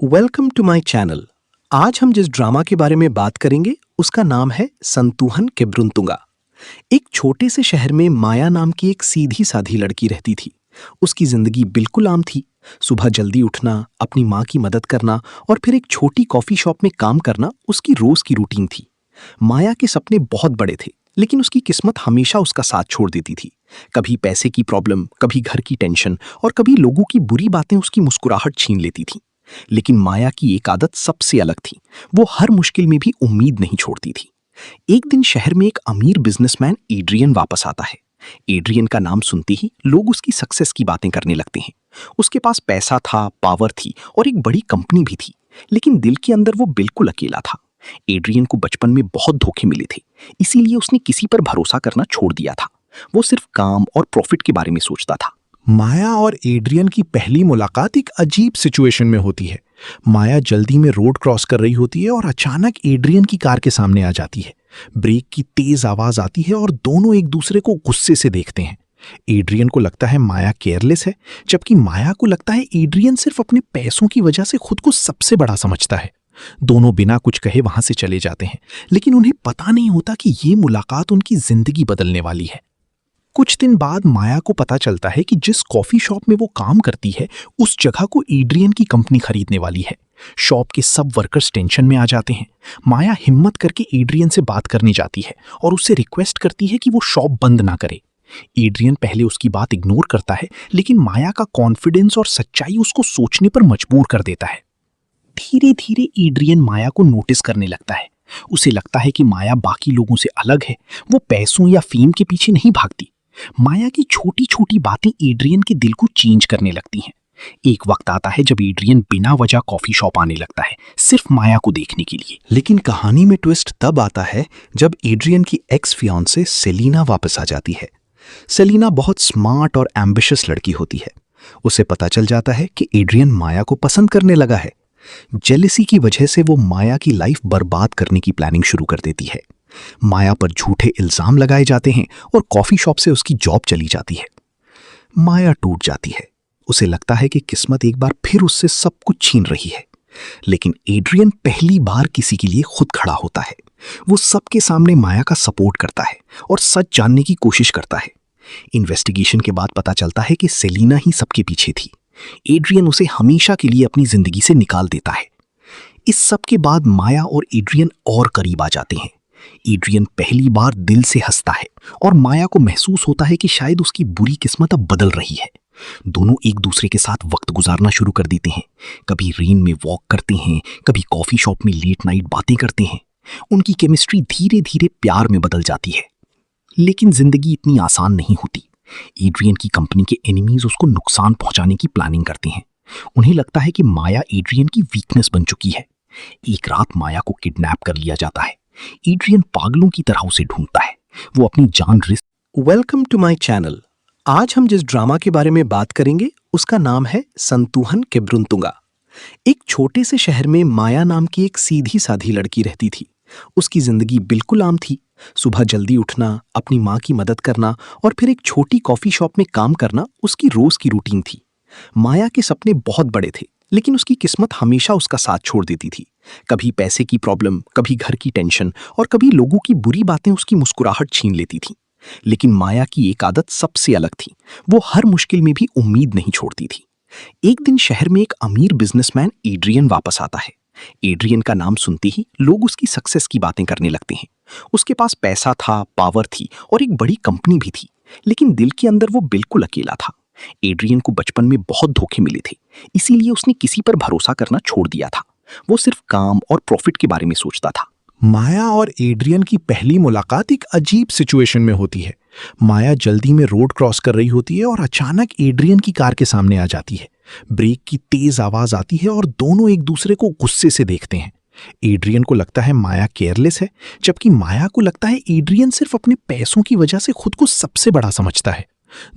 Welcome to my channel. आज हम जिस ड्रामा के बारे में बात करेंगे उसका नाम है संतूहन केब्रुंतुंगा। एक छोटे से शहर में माया नाम की एक सीधी साधी लड़की रहती थी। उसकी जिंदगी बिल्कुल आम थी। सुबह जल्दी उठना, अपनी माँ की मदद करना और फिर एक छोटी कॉफी शॉप में काम करना उसकी रोज की रूटीन थी। माया के सपने बहुत बड़े थे, लेकिन उसकी किस्मत हमेशा उसका साथ छोड़ देती थी। कभी पैसे की प्रॉब्लम, कभी घर की टेंशन और कभी लोगों की बुरी बातें उसकी मुस्कुराहट छीन लेती थी। लेकिन माया की एक आदत सबसे अलग थी। वो हर मुश्किल में भी उम्मीद नहीं छोड़ती थी। एक दिन शहर में एक अमीर बिजनेसमैन एड्रियन वापस आता है। एड्रियन का नाम सुनते ही लोग उसकी सक्सेस की बातें करने लगते हैं। उसके पास पैसा था, पावर थी और एक बड़ी कंपनी भी थी, लेकिन दिल के अंदर वो बिल्कुल अकेला था। एड्रियन को बचपन में बहुत धोखे मिले थे, इसीलिए उसने किसी पर भरोसा करना छोड़ दिया था। वो सिर्फ काम और प्रॉफिट के बारे में सोचता था। माया और एड्रियन की पहली मुलाकात एक अजीब सिचुएशन में होती है। माया जल्दी में रोड क्रॉस कर रही होती है और अचानक एड्रियन की कार के सामने आ जाती है। ब्रेक की तेज आवाज आती है और दोनों एक दूसरे को गुस्से से देखते हैं। एड्रियन को लगता है माया केयरलेस है, जबकि माया को लगता है एड्रियन सिर्फ अपने पैसों की वजह से खुद को सबसे बड़ा समझता है। दोनों बिना कुछ कहे वहां से चले जाते हैं, लेकिन उन्हें पता नहीं होता कि ये मुलाकात उनकी जिंदगी बदलने वाली है। कुछ दिन बाद माया को पता चलता है कि जिस कॉफी शॉप में वो काम करती है, उस जगह को एड्रियन की कंपनी खरीदने वाली है। शॉप के सब वर्कर्स टेंशन में आ जाते हैं। माया हिम्मत करके एड्रियन से बात करने जाती है और उससे रिक्वेस्ट करती है कि वो शॉप बंद ना करे। एड्रियन पहले उसकी बात इग्नोर करता है, लेकिन माया का कॉन्फिडेंस और सच्चाई उसको सोचने पर मजबूर कर देता है। धीरे धीरे एड्रियन माया को नोटिस करने लगता है। उसे लगता है कि माया बाकी लोगों से अलग है। वो पैसों या फेम के पीछे नहीं भागती। माया की छोटी छोटी बातें एड्रियन के दिल को चेंज करने लगती हैं। एक वक्त आता है जब एड्रियन बिना वजह कॉफी शॉप आने लगता है, सिर्फ माया को देखने के लिए। लेकिन कहानी में ट्विस्ट तब आता है जब एड्रियन की एक्स फियांसे सेलिना वापस आ जाती है। सेलिना बहुत स्मार्ट और एम्बिशियस लड़की होती है। उसे पता चल जाता है कि एड्रियन माया को पसंद करने लगा है। जेलसी की वजह से वो माया की लाइफ बर्बाद करने की प्लानिंग शुरू कर देती है। माया पर झूठे इल्जाम लगाए जाते हैं और कॉफी शॉप से उसकी जॉब चली जाती है। माया टूट जाती है। उसे लगता है कि किस्मत एक बार फिर उससे सब कुछ छीन रही है। लेकिन एड्रियन पहली बार किसी के लिए खुद खड़ा होता है। वो सबके सामने माया का सपोर्ट करता है और सच जानने की कोशिश करता है। इन्वेस्टिगेशन के बाद पता चलता है कि सेलिना ही सबके पीछे थी। एड्रियन उसे हमेशा के लिए अपनी जिंदगी से निकाल देता है। इस सब के बाद माया और एड्रियन और करीब आ जाते हैं। एड्रियन पहली बार दिल से हंसता है और माया को महसूस होता है कि शायद उसकी बुरी किस्मत अब बदल रही है। दोनों एक दूसरे के साथ वक्त गुजारना शुरू कर देते हैं। कभी रेन में वॉक करते हैं, कभी कॉफी शॉप में लेट नाइट बातें करते हैं। उनकी केमिस्ट्री धीरे धीरे प्यार में बदल जाती है। लेकिन जिंदगी इतनी आसान नहीं होती। एड्रियन की कंपनी के एनिमीज उसको नुकसान पहुंचाने की प्लानिंग करते हैं। उन्हें लगता है कि माया एड्रियन की वीकनेस बन चुकी है। एक रात माया को किडनैप कर लिया जाता है। एड्रियन पागलों की तरह उसे ढूंढता है। वो अपनी जान risk. Welcome to my channel. आज हम जिस ड्रामा के बारे में बात करेंगे उसका नाम है संतूहन केब्रुंतुंगा। एक छोटे से शहर में माया नाम की एक सीधी साधी लड़की रहती थी। उसकी जिंदगी बिल्कुल आम थी। सुबह जल्दी उठना, अपनी माँ की मदद करना और फिर एक छोटी कॉफी शॉप में काम करना उसकी रोज की रूटीन थी। माया के सपने बहुत बड़े थे, लेकिन उसकी किस्मत हमेशा उसका साथ छोड़ देती थी। कभी पैसे की प्रॉब्लम, कभी घर की टेंशन और कभी लोगों की बुरी बातें उसकी मुस्कुराहट छीन लेती थी। लेकिन माया की एक आदत सबसे अलग थी। वो हर मुश्किल में भी उम्मीद नहीं छोड़ती थी। एक दिन शहर में एक अमीर बिजनेसमैन एड्रियन वापस आता है। एड्रियन का नाम सुनते ही लोग उसकी सक्सेस की बातें करने लगते हैं। उसके पास पैसा था, पावर थी और एक बड़ी कंपनी भी थी, लेकिन दिल के अंदर वो बिल्कुल अकेला था। एड्रियन को बचपन में बहुत धोखे मिले थे, इसीलिए उसने किसी पर भरोसा करना छोड़ दिया था। वो सिर्फ काम और प्रॉफिट के बारे में सोचता था। माया और एड्रियन की पहली मुलाकात एक अजीब सिचुएशन में होती है। माया जल्दी में रोड क्रॉस कर रही होती है और अचानक एड्रियन की कार के सामने आ जाती है। ब्रेक की तेज आवाज आती है और दोनों एक दूसरे को गुस्से से देखते हैं। एड्रियन को लगता है माया केयरलेस है, जबकि माया को लगता है एड्रियन सिर्फ अपने पैसों की वजह से खुद को सबसे बड़ा समझता है।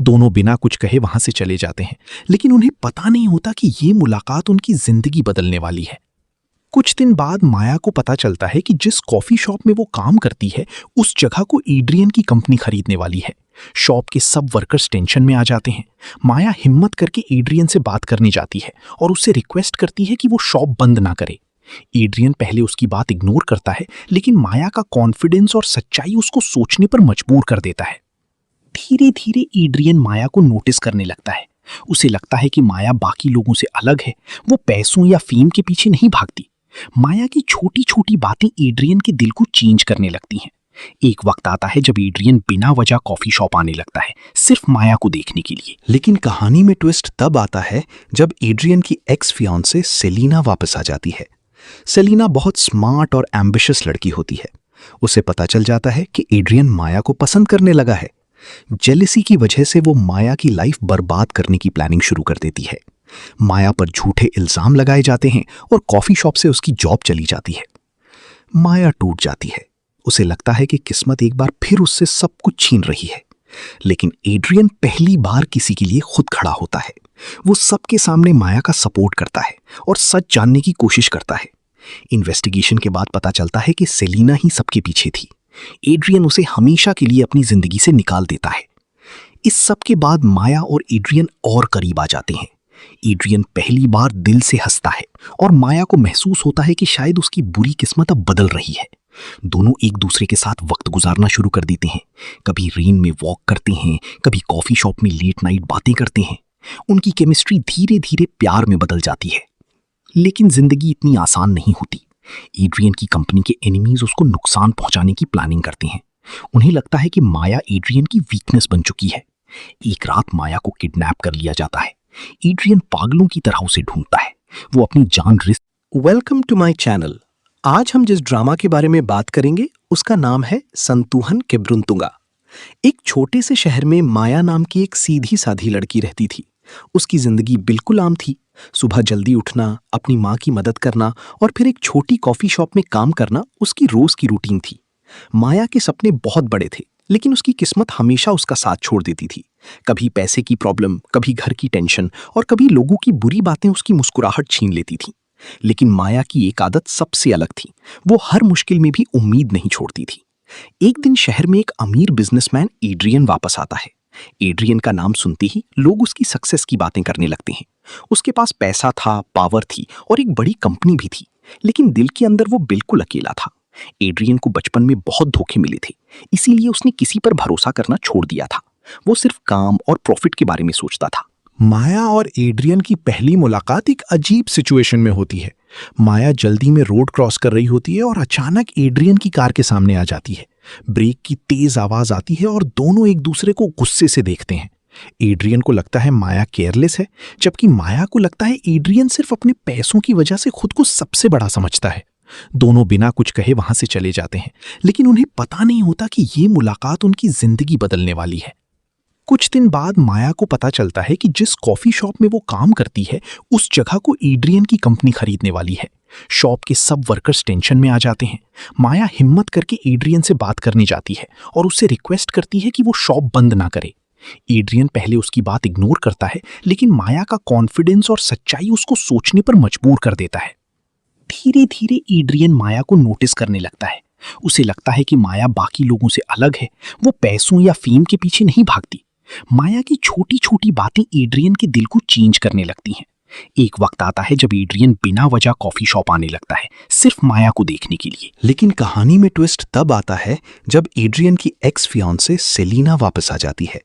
दोनों बिना कुछ कहे वहां से चले जाते हैं, लेकिन उन्हें पता नहीं होता कि ये मुलाकात उनकी जिंदगी बदलने वाली है। कुछ दिन बाद माया को पता चलता है कि जिस कॉफी शॉप में वो काम करती है उस जगह को एड्रियन की कंपनी खरीदने वाली है। शॉप के सब वर्कर्स टेंशन में आ जाते हैं। माया हिम्मत करके एड्रियन से बात करने जाती है और उससे रिक्वेस्ट करती है कि वो शॉप बंद ना करे। एड्रियन पहले उसकी बात इग्नोर करता है, लेकिन माया का कॉन्फिडेंस और सच्चाई उसको सोचने पर मजबूर कर देता है। धीरे धीरे एड्रियन माया को नोटिस करने लगता है। उसे लगता है कि माया बाकी लोगों से अलग है। वो पैसों या फेम के पीछे नहीं भागती। माया की छोटी छोटी बातें एड्रियन के दिल को चेंज करने लगती हैं। एक वक्त आता है जब एड्रियन बिना वजह कॉफी शॉप आने लगता है, सिर्फ माया को देखने के लिए। लेकिन कहानी में ट्विस्ट तब आता है जब एड्रियन की एक्स फियांसे सेलिना वापस आ जाती है। सेलिना बहुत स्मार्ट और एम्बिशियस लड़की होती है। उसे पता चल जाता है कि एड्रियन माया को पसंद करने लगा है। जेलिसी की वजह से वो माया की लाइफ बर्बाद करने की प्लानिंग शुरू कर देती है। माया पर झूठे इल्जाम लगाए जाते हैं और कॉफी शॉप से उसकी जॉब चली जाती है। माया टूट जाती है। उसे लगता है कि किस्मत एक बार फिर उससे सब कुछ छीन रही है। लेकिन एड्रियन पहली बार किसी के लिए खुद खड़ा होता है। वो सबके सामने माया का सपोर्ट करता है और सच जानने की कोशिश करता है। इन्वेस्टिगेशन के बाद पता चलता है कि सेलिना ही सबके पीछे थी। एड्रियन उसे हमेशा के लिए अपनी जिंदगी से निकाल देता है। इस सब के बाद माया और एड्रियन और करीब आ जाते हैं। एड्रियन पहली बार दिल से हंसता है और माया को महसूस होता है कि शायद उसकी बुरी किस्मत अब बदल रही है। दोनों एक दूसरे के साथ वक्त गुजारना शुरू कर देते हैं। कभी रेन में वॉक करते हैं, कभी कॉफी शॉप में लेट नाइट बातें करते हैं। उनकी केमिस्ट्री धीरे धीरे प्यार में बदल जाती है। लेकिन जिंदगी इतनी आसान नहीं होती। एड्रियन की कंपनी के एनिमीज उसको नुकसान पहुंचाने की प्लानिंग करते हैं। उन्हें लगता है कि माया एड्रियन की वीकनेस बन चुकी है। एक रात माया को किडनैप कर लिया जाता है। एड्रियन पागलों की तरह उसे ढूंढता है। वो अपनी जान risk. Welcome to my channel. आज हम जिस ड्रामा के बारे में बात करेंगे उसका नाम है संतूहन केब्रुंतुंगा। एक छोटे से शहर में माया नाम की एक सीधी साधी लड़की रहती थी। उसकी जिंदगी बिल्कुल आम थी। सुबह जल्दी उठना, अपनी माँ की मदद करना और फिर एक छोटी कॉफी शॉप में काम करना उसकी रोज की रूटीन थी। माया के सपने बहुत बड़े थे, लेकिन उसकी किस्मत हमेशा उसका साथ छोड़ देती थी। कभी पैसे की प्रॉब्लम, कभी घर की टेंशन और कभी लोगों की बुरी बातें उसकी मुस्कुराहट छीन लेती थी। लेकिन माया की एक आदत सबसे अलग थी। वो हर मुश्किल में भी उम्मीद नहीं छोड़ती थी। एक दिन शहर में एक अमीर बिजनेसमैन एड्रियन वापस आता है। एड्रियन का नाम सुनते ही लोग उसकी सक्सेस की बातें करने लगते हैं। उसके पास पैसा था, पावर थी और एक बड़ी कंपनी भी थी, लेकिन दिल के अंदर वो बिल्कुल अकेला था। एड्रियन को बचपन में बहुत धोखे मिले थे, इसीलिए उसने किसी पर भरोसा करना छोड़ दिया था। वो सिर्फ काम और प्रॉफिट के बारे में सोचता था। माया और एड्रियन की पहली मुलाकात एक अजीब सिचुएशन में होती है। माया जल्दी में रोड क्रॉस कर रही होती है और अचानक एड्रियन की कार के सामने आ जाती है। ब्रेक की तेज आवाज आती है और दोनों एक दूसरे को गुस्से से देखते हैं। एड्रियन को लगता है माया केयरलेस है, जबकि माया को लगता है एड्रियन सिर्फ अपने पैसों की वजह से खुद को सबसे बड़ा समझता है। दोनों बिना कुछ कहे वहां से चले जाते हैं, लेकिन उन्हें पता नहीं होता कि ये मुलाकात उनकी जिंदगी बदलने वाली है। कुछ दिन बाद माया को पता चलता है कि जिस कॉफी शॉप में वो काम करती है उस जगह को एड्रियन की कंपनी खरीदने वाली है। शॉप के सब वर्कर्स टेंशन में आ जाते हैं। माया हिम्मत करके एड्रियन से बात करने जाती है और उससे रिक्वेस्ट करती है कि वो शॉप बंद ना करे। एड्रियन पहले उसकी बात इग्नोर करता है, लेकिन माया का कॉन्फिडेंस और सच्चाई उसको सोचने पर मजबूर कर देता है। धीरे धीरे एड्रियन माया को नोटिस करने लगता है। उसे लगता है कि माया बाकी लोगों से अलग है। वो पैसों या फेम के पीछे नहीं भागती। माया की छोटी छोटी बातें एड्रियन के दिल को चेंज करने लगती हैं। एक वक्त आता है जब एड्रियन बिना वजह कॉफी शॉप आने लगता है, सिर्फ माया को देखने के लिए। लेकिन कहानी में ट्विस्ट तब आता है जब एड्रियन की एक्स फियांसे सेलिना वापस आ जाती है।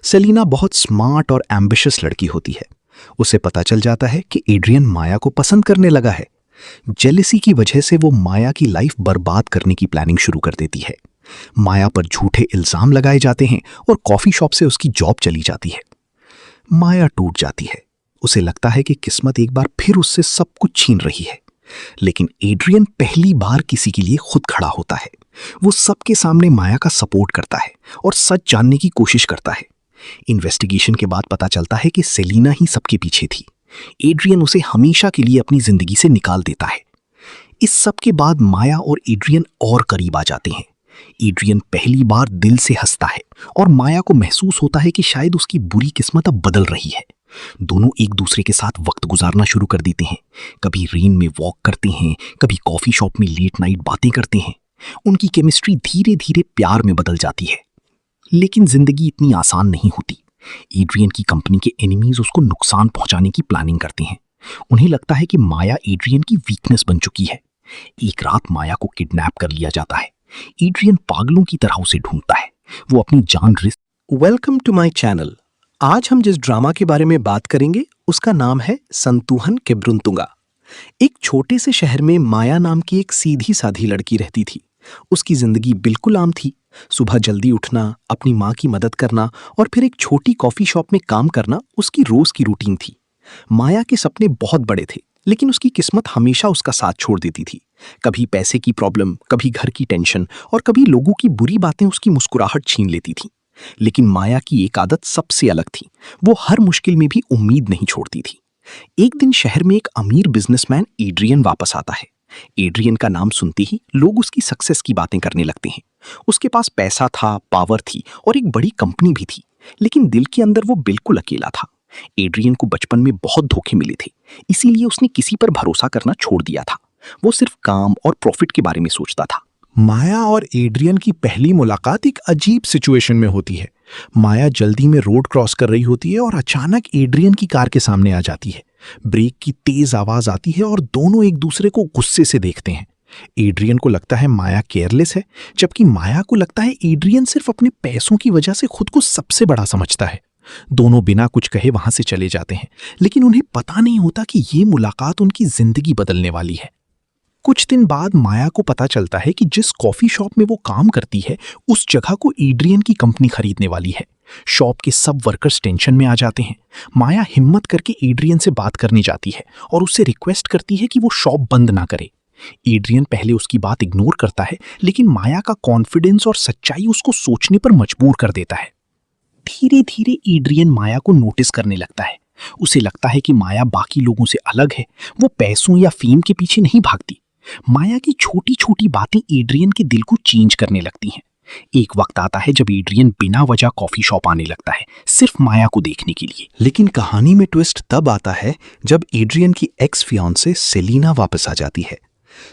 सेलिना बहुत स्मार्ट और एम्बिशियस लड़की होती है। उसे पता चल जाता है कि एड्रियन माया को पसंद करने लगा है। जेलिसी की वजह से वो माया की लाइफ बर्बाद करने की प्लानिंग शुरू कर देती है। माया पर झूठे इल्जाम लगाए जाते हैं और कॉफी शॉप से उसकी जॉब चली जाती है। माया टूट जाती है। उसे लगता है कि किस्मत एक बार फिर उससे सब कुछ छीन रही है। लेकिन एड्रियन पहली बार किसी के लिए खुद खड़ा होता है। वो सबके सामने माया का सपोर्ट करता है और सच जानने की कोशिश करता है। इन्वेस्टिगेशन के बाद पता चलता है कि सेलिना ही सबके पीछे थी। एड्रियन उसे हमेशा के लिए अपनी जिंदगी से निकाल देता है। इस सब के बाद माया और एड्रियन और करीब आ जाते हैं। एड्रियन पहली बार दिल से हंसता है और माया को महसूस होता है कि शायद उसकी बुरी किस्मत अब बदल रही है। दोनों एक दूसरे के साथ वक्त गुजारना शुरू कर देते हैं। कभी रेन में वॉक करते हैं, कभी कॉफी शॉप में लेट नाइट बातें करते हैं। उनकी केमिस्ट्री धीरे धीरे प्यार में बदल जाती है। लेकिन जिंदगी इतनी आसान नहीं होती। एड्रियन की कंपनी के एनिमीज उसको नुकसान पहुंचाने की प्लानिंग करते हैं। उन्हें लगता है कि माया एड्रियन की वीकनेस बन चुकी है। एक रात माया को किडनैप कर लिया जाता है। एड्रियन पागलों की तरह उसे ढूंढता है। वो अपनी जान risk. Welcome to my channel. आज हम जिस ड्रामा के बारे में बात करेंगे उसका नाम है संतुहन केब्रुंतुंगा। एक छोटे से शहर में माया नाम की एक सीधी साधी लड़की रहती थी। उसकी जिंदगी बिल्कुल आम थी। सुबह जल्दी उठना, अपनी माँ की मदद करना और फिर एक छोटी कॉफी शॉप में काम करना उसकी रोज की रूटीन थी। माया के सपने बहुत बड़े थे, लेकिन उसकी किस्मत हमेशा उसका साथ छोड़ देती थी। कभी पैसे की प्रॉब्लम, कभी घर की टेंशन और कभी लोगों की बुरी बातें उसकी मुस्कुराहट छीन लेती थी। लेकिन माया की एक आदत सबसे अलग थी। वो हर मुश्किल में भी उम्मीद नहीं छोड़ती थी। एक दिन शहर में एक अमीर बिजनेसमैन एड्रियन वापस आता है। एड्रियन का नाम सुनते ही लोग उसकी सक्सेस की बातें करने लगते हैं। उसके पास पैसा था, पावर थी और एक बड़ी कंपनी भी थी, लेकिन दिल के अंदर वो बिल्कुल अकेला था। एड्रियन को बचपन में बहुत धोखे मिले थे, इसीलिए उसने किसी पर भरोसा करना छोड़ दिया था। वो सिर्फ काम और प्रॉफिट के बारे में सोचता था। माया और एड्रियन की पहली मुलाकात एक अजीब सिचुएशन में होती है। माया जल्दी में रोड क्रॉस कर रही होती है और अचानक एड्रियन की कार के सामने आ जाती है। ब्रेक की तेज आवाज आती है और दोनों एक दूसरे को गुस्से से देखते हैं। एड्रियन को लगता है माया केयरलेस है, जबकि माया को लगता है एड्रियन सिर्फ अपने पैसों की वजह से खुद को सबसे बड़ा समझता है। दोनों बिना कुछ कहे वहां से चले जाते हैं, लेकिन उन्हें पता नहीं होता कि ये मुलाकात उनकी जिंदगी बदलने वाली है। कुछ दिन बाद माया को पता चलता है कि जिस कॉफी शॉप में वो काम करती है, उस जगह को एड्रियन की कंपनी खरीदने वाली है। शॉप के सब वर्कर्स टेंशन में आ जाते हैं। माया हिम्मत करके एड्रियन से बात करने जाती है और उससे रिक्वेस्ट करती है कि वो शॉप बंद ना करे। एड्रियन पहले उसकी बात इग्नोर करता है, लेकिन माया का कॉन्फिडेंस और सच्चाई उसको सोचने पर मजबूर कर देता है। धीरे धीरे एड्रियन माया को नोटिस करने लगता है। उसे लगता है कि माया बाकी लोगों से अलग है। वो पैसों या फेम के पीछे नहीं भागती। माया की छोटी छोटी बातें एड्रियन के दिल को चेंज करने लगती हैं। एक वक्त आता है जब एड्रियन बिना वजह कॉफी शॉप आने लगता है, सिर्फ माया को देखने के लिए। लेकिन कहानी में ट्विस्ट तब आता है जब एड्रियन की एक्स फियांसे सेलिना वापस आ जाती है।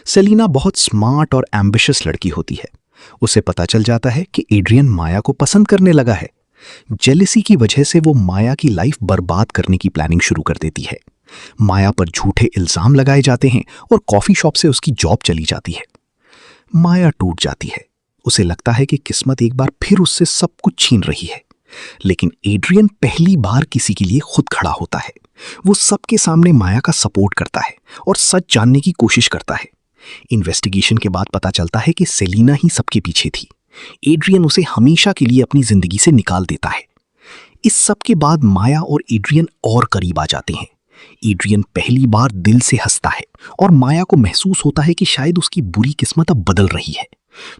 सेलिना बहुत स्मार्ट और एम्बिशियस लड़की होती है। उसे पता चल जाता है कि एड्रियन माया को पसंद करने लगा है। जेलिसी की वजह से वो माया की लाइफ बर्बाद करने की प्लानिंग शुरू कर देती है। माया पर झूठे इल्जाम लगाए जाते हैं और कॉफी शॉप से उसकी जॉब चली जाती है। माया टूट जाती है। उसे लगता है कि किस्मत एक बार फिर उससे सब कुछ छीन रही है। लेकिन एड्रियन पहली बार किसी के लिए खुद खड़ा होता है। वो सबके सामने माया का सपोर्ट करता है और सच जानने की कोशिश करता है। इन्वेस्टिगेशन के बाद पता चलता है कि सेलिना ही सबके पीछे थी। एड्रियन उसे हमेशा के लिए अपनी जिंदगी से निकाल देता है। इस सब के बाद माया और एड्रियन और करीब आ जाते हैं। एड्रियन पहली बार दिल से हंसता है और माया को महसूस होता है कि शायद उसकी बुरी किस्मत अब बदल रही है।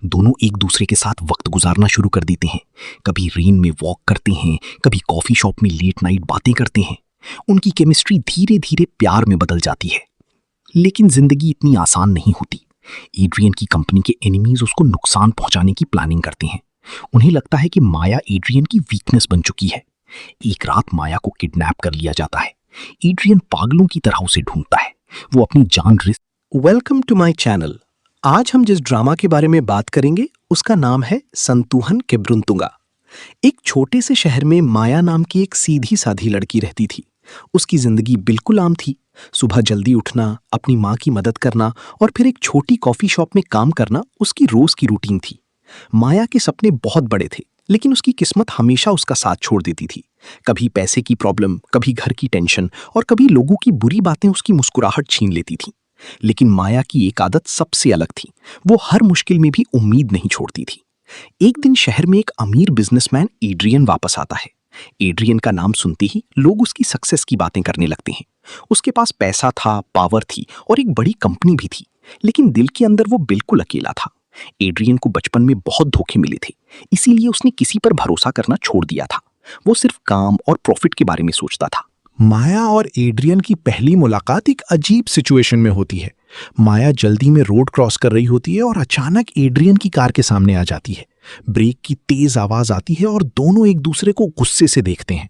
दोनों एक दूसरे के साथ वक्त गुजारना शुरू कर देते हैं। कभी रेन में वॉक करते हैं, कभी कॉफी शॉप में लेट नाइट बातें करते हैं। उनकी केमिस्ट्री धीरे धीरे प्यार में बदल जाती है। लेकिन जिंदगी इतनी आसान नहीं होती। एड्रियन की कंपनी के एनिमीज उसको नुकसान पहुंचाने की प्लानिंग करते हैं। उन्हें लगता है कि माया एड्रियन की वीकनेस बन चुकी है। एक रात माया को किडनैप कर लिया जाता है। एड्रियन पागलों की तरह उसे ढूंढता है। वो अपनी जान risk. Welcome to my channel. आज हम जिस ड्रामा के बारे में बात करेंगे उसका नाम है संतुहन केब्रुंतुंगा। एक छोटे से शहर में माया नाम की एक सीधी साधी लड़की रहती थी। उसकी जिंदगी बिल्कुल आम थी। सुबह जल्दी उठना, अपनी माँ की मदद करना और फिर एक छोटी कॉफी शॉप में काम करना उसकी रोज की रूटीन थी। माया के सपने बहुत बड़े थे, लेकिन उसकी किस्मत हमेशा उसका साथ छोड़ देती थी। कभी पैसे की प्रॉब्लम, कभी घर की टेंशन और कभी लोगों की बुरी बातें उसकी मुस्कुराहट छीन लेती थी। लेकिन माया की एक आदत सबसे अलग थी। वो हर मुश्किल में भी उम्मीद नहीं छोड़ती थी। एक दिन शहर में एक अमीर बिजनेसमैन एड्रियन वापस आता है। एड्रियन का नाम सुनते ही लोग उसकी सक्सेस की बातें करने लगते हैं। उसके पास पैसा था, पावर थी और एक बड़ी कंपनी भी थी, लेकिन दिल के अंदर वो बिल्कुल अकेला था। एड्रियन को बचपन में बहुत धोखे मिले थे, इसीलिए उसने किसी पर भरोसा करना छोड़ दिया था। वो सिर्फ काम और प्रॉफिट के बारे में सोचता था। माया और एड्रियन की पहली मुलाकात एक अजीब सिचुएशन में होती है। माया जल्दी में रोड क्रॉस कर रही होती है और अचानक एड्रियन की कार के सामने आ जाती है। ब्रेक की तेज आवाज आती है और दोनों एक दूसरे को गुस्से से देखते हैं।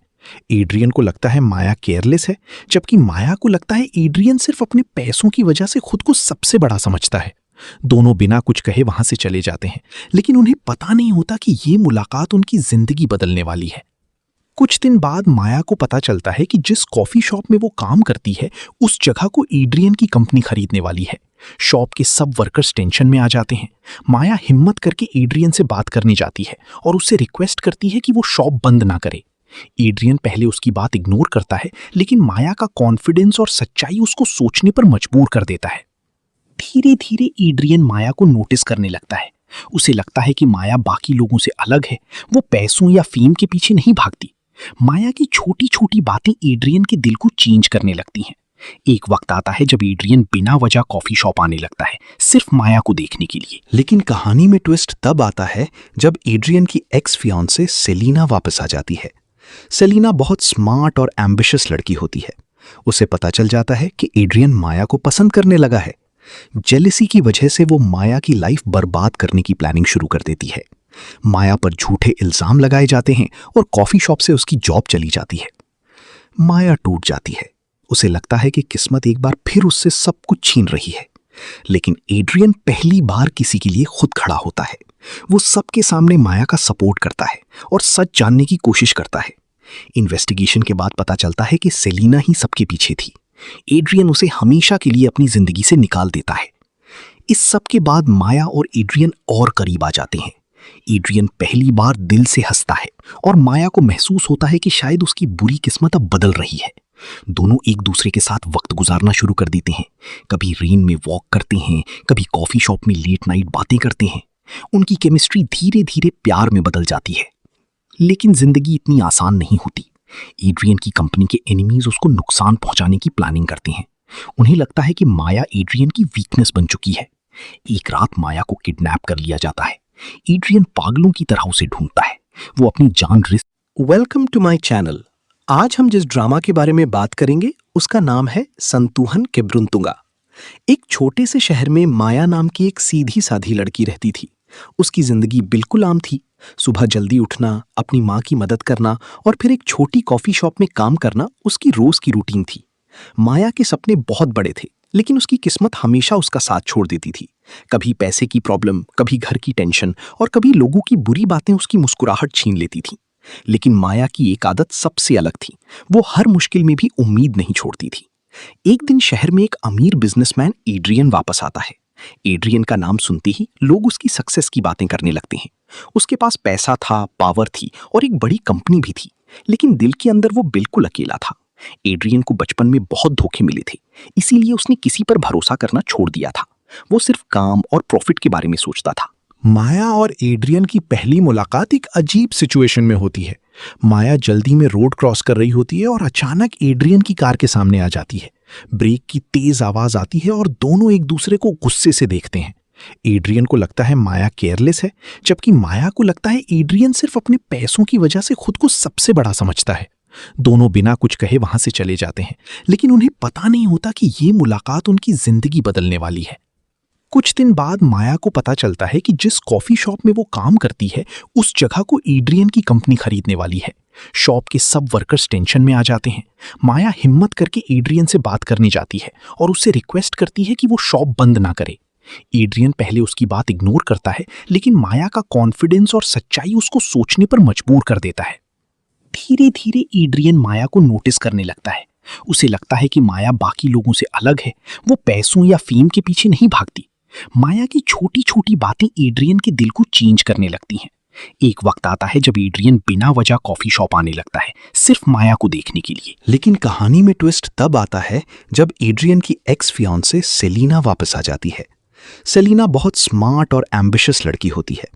एड्रियन को लगता है माया केयरलेस है, जबकि माया को लगता है एड्रियन सिर्फ अपने पैसों की वजह से खुद को सबसे बड़ा समझता है। दोनों बिना कुछ कहे वहां से चले जाते हैं, लेकिन उन्हें पता नहीं होता कि ये मुलाकात उनकी जिंदगी बदलने वाली है। कुछ दिन बाद माया को पता चलता है कि जिस कॉफी शॉप में वो काम करती है, उस जगह को एड्रियन की कंपनी खरीदने वाली है। शॉप के सब वर्कर्स टेंशन में आ जाते हैं। माया हिम्मत करके एड्रियन से बात करने जाती है और उससे रिक्वेस्ट करती है कि वो शॉप बंद ना करे। एड्रियन पहले उसकी बात इग्नोर करता है, लेकिन माया का कॉन्फिडेंस और सच्चाई उसको सोचने पर मजबूर कर देता है। धीरे धीरे एड्रियन माया को नोटिस करने लगता है। उसे लगता है कि माया बाकी लोगों से अलग है, वो पैसों या फेम के पीछे नहीं भागती। माया की छोटी छोटी बातें एड्रियन के दिल को चेंज करने लगती हैं। एक वक्त आता है जब एड्रियन बिना वजह कॉफी शॉप आने लगता है, सिर्फ माया को देखने के लिए। लेकिन कहानी में ट्विस्ट तब आता है जब एड्रियन की एक्स फियांसे सेलिना वापस आ जाती है। सेलिना बहुत स्मार्ट और एम्बिशियस लड़की होती है। उसे पता चल जाता है कि एड्रियन माया को पसंद करने लगा है। जेलिसी की वजह से वो माया की लाइफ बर्बाद करने की प्लानिंग शुरू कर देती है। माया पर झूठे इल्जाम लगाए जाते हैं और कॉफी शॉप से उसकी जॉब चली जाती है। माया टूट जाती है। उसे लगता है कि किस्मत एक बार फिर उससे सब कुछ छीन रही है। लेकिन एड्रियन पहली बार किसी के लिए खुद खड़ा होता है। वो सबके सामने माया का सपोर्ट करता है और सच जानने की कोशिश करता है। इन्वेस्टिगेशन के बाद पता चलता है कि सेलिना ही सबके पीछे थी। एड्रियन उसे हमेशा के लिए अपनी जिंदगी से निकाल देता है। इस सब के बाद माया और एड्रियन और करीब आ जाते हैं। एड्रियन पहली बार दिल से हंसता है और माया को महसूस होता है कि शायद उसकी बुरी किस्मत अब बदल रही है। दोनों एक दूसरे के साथ वक्त गुजारना शुरू कर देते हैं। कभी रेन में वॉक करते हैं, कभी कॉफी शॉप में लेट नाइट बातें करते हैं। उनकी केमिस्ट्री धीरे धीरे प्यार में बदल जाती है। लेकिन जिंदगी इतनी आसान नहीं होती। एड्रियन की कंपनी के एनिमीज उसको नुकसान पहुंचाने की प्लानिंग करते हैं। उन्हें लगता है कि माया एड्रियन की वीकनेस बन चुकी है। एक रात माया को किडनैप कर लिया जाता है। एड्रियन पागलों की तरह उसे ढूंढता है। वो अपनी जान risk. Welcome to my channel. आज हम जिस ड्रामा के बारे में बात करेंगे उसका नाम है संतुहन केब्रुंतुंगा। एक छोटे से शहर में माया नाम की एक सीधी साधी लड़की रहती थी। उसकी जिंदगी बिल्कुल आम थी। सुबह जल्दी उठना, अपनी माँ की मदद करना और फिर एक छोटी कॉफी शॉप में काम करना उसकी रोज की रूटीन थी। माया के सपने बहुत बड़े थे, लेकिन उसकी किस्मत हमेशा उसका साथ छोड़ देती थी। कभी पैसे की प्रॉब्लम, कभी घर की टेंशन और कभी लोगों की बुरी बातें उसकी मुस्कुराहट छीन लेती थी। लेकिन माया की एक आदत सबसे अलग थी। वो हर मुश्किल में भी उम्मीद नहीं छोड़ती थी। एक दिन शहर में एक अमीर बिजनेसमैन एड्रियन वापस आता है। एड्रियन का नाम सुनते ही लोग उसकी सक्सेस की बातें करने लगते हैं। उसके पास पैसा था, पावर थी और एक बड़ी कंपनी भी थी, लेकिन दिल के अंदर वो बिल्कुल अकेला था। एड्रियन को बचपन में बहुत धोखे मिले थे, इसीलिए उसने किसी पर भरोसा करना छोड़ दिया था। वो सिर्फ काम और प्रॉफिट के बारे में सोचता था। माया और एड्रियन की पहली मुलाकात एक अजीब सिचुएशन में होती है। माया जल्दी में रोड क्रॉस कर रही होती है और अचानक एड्रियन की कार के सामने आ जाती है। ब्रेक की तेज आवाज आती है और दोनों एक दूसरे को गुस्से से देखते हैं। एड्रियन को लगता है माया केयरलेस है, जबकि माया को लगता है एड्रियन सिर्फ अपने पैसों की वजह से खुद को सबसे बड़ा समझता है। दोनों बिना कुछ कहे वहां से चले जाते हैं, लेकिन उन्हें पता नहीं होता कि ये मुलाकात उनकी जिंदगी बदलने वाली है। कुछ दिन बाद माया को पता चलता है कि जिस कॉफी शॉप में वो काम करती है, उस जगह को एड्रियन की कंपनी खरीदने वाली है। शॉप के सब वर्कर्स टेंशन में आ जाते हैं। माया हिम्मत करके एड्रियन से बात करने जाती है और उससे रिक्वेस्ट करती है कि वो शॉप बंद ना करे। एड्रियन पहले उसकी बात इग्नोर करता है, लेकिन माया का कॉन्फिडेंस और सच्चाई उसको सोचने पर मजबूर कर देता है। धीरे धीरे एड्रियन माया को नोटिस करने लगता है। उसे लगता है कि माया बाकी लोगों से अलग है, वो पैसों या फेम के पीछे नहीं भागती। माया की छोटी छोटी बातें एड्रियन के दिल को चेंज करने लगती हैं। एक वक्त आता है जब एड्रियन बिना वजह कॉफी शॉप आने लगता है, सिर्फ माया को देखने के लिए। लेकिन कहानी में ट्विस्ट तब आता है जब एड्रियन की एक्स फियांसे सेलिना वापस आ जाती है। सेलिना बहुत स्मार्ट और एम्बिशियस लड़की होती है।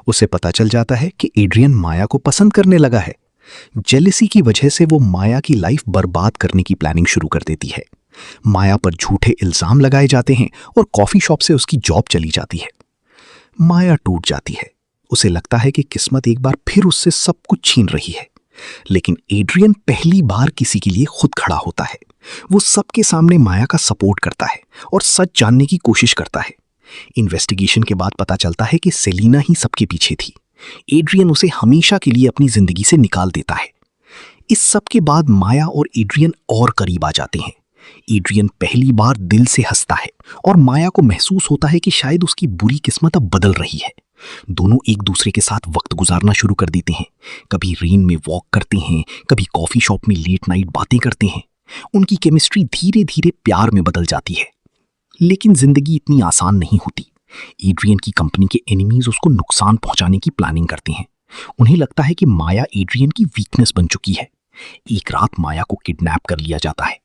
उसे पता चल जाता है कि एड्रियन माया को पसंद करने लगा है। जेलिसी की वजह से वो माया की लाइफ बर्बाद करने की प्लानिंग शुरू कर देती है। माया पर झूठे इल्जाम लगाए जाते हैं और कॉफी शॉप से उसकी जॉब चली जाती है। माया टूट जाती है। उसे लगता है कि किस्मत एक बार फिर उससे सब कुछ छीन रही है। लेकिन एड्रियन पहली बार किसी के लिए खुद खड़ा होता है। वो सबके सामने माया का सपोर्ट करता है और सच जानने की कोशिश करता है। इन्वेस्टिगेशन के बाद पता चलता है कि सेलिना ही सबके पीछे थी। एड्रियन उसे हमेशा के लिए अपनी जिंदगी से निकाल देता है। इस सब के बाद माया और एड्रियन और करीब आ जाते हैं। एड्रियन पहली बार दिल से हंसता है और माया को महसूस होता है कि शायद उसकी बुरी किस्मत अब बदल रही है। दोनों एक दूसरे के साथ वक्त गुजारना शुरू कर देते हैं। कभी रेन में वॉक करते हैं, कभी कॉफी शॉप में लेट नाइट बातें करते हैं। उनकी केमिस्ट्री धीरे धीरे प्यार में बदल जाती है। लेकिन जिंदगी इतनी आसान नहीं होती। एड्रियन की कंपनी के एनिमीज उसको नुकसान पहुंचाने की प्लानिंग करते हैं। उन्हें लगता है कि माया एड्रियन की वीकनेस बन चुकी है। एक रात माया को किडनैप कर लिया जाता है।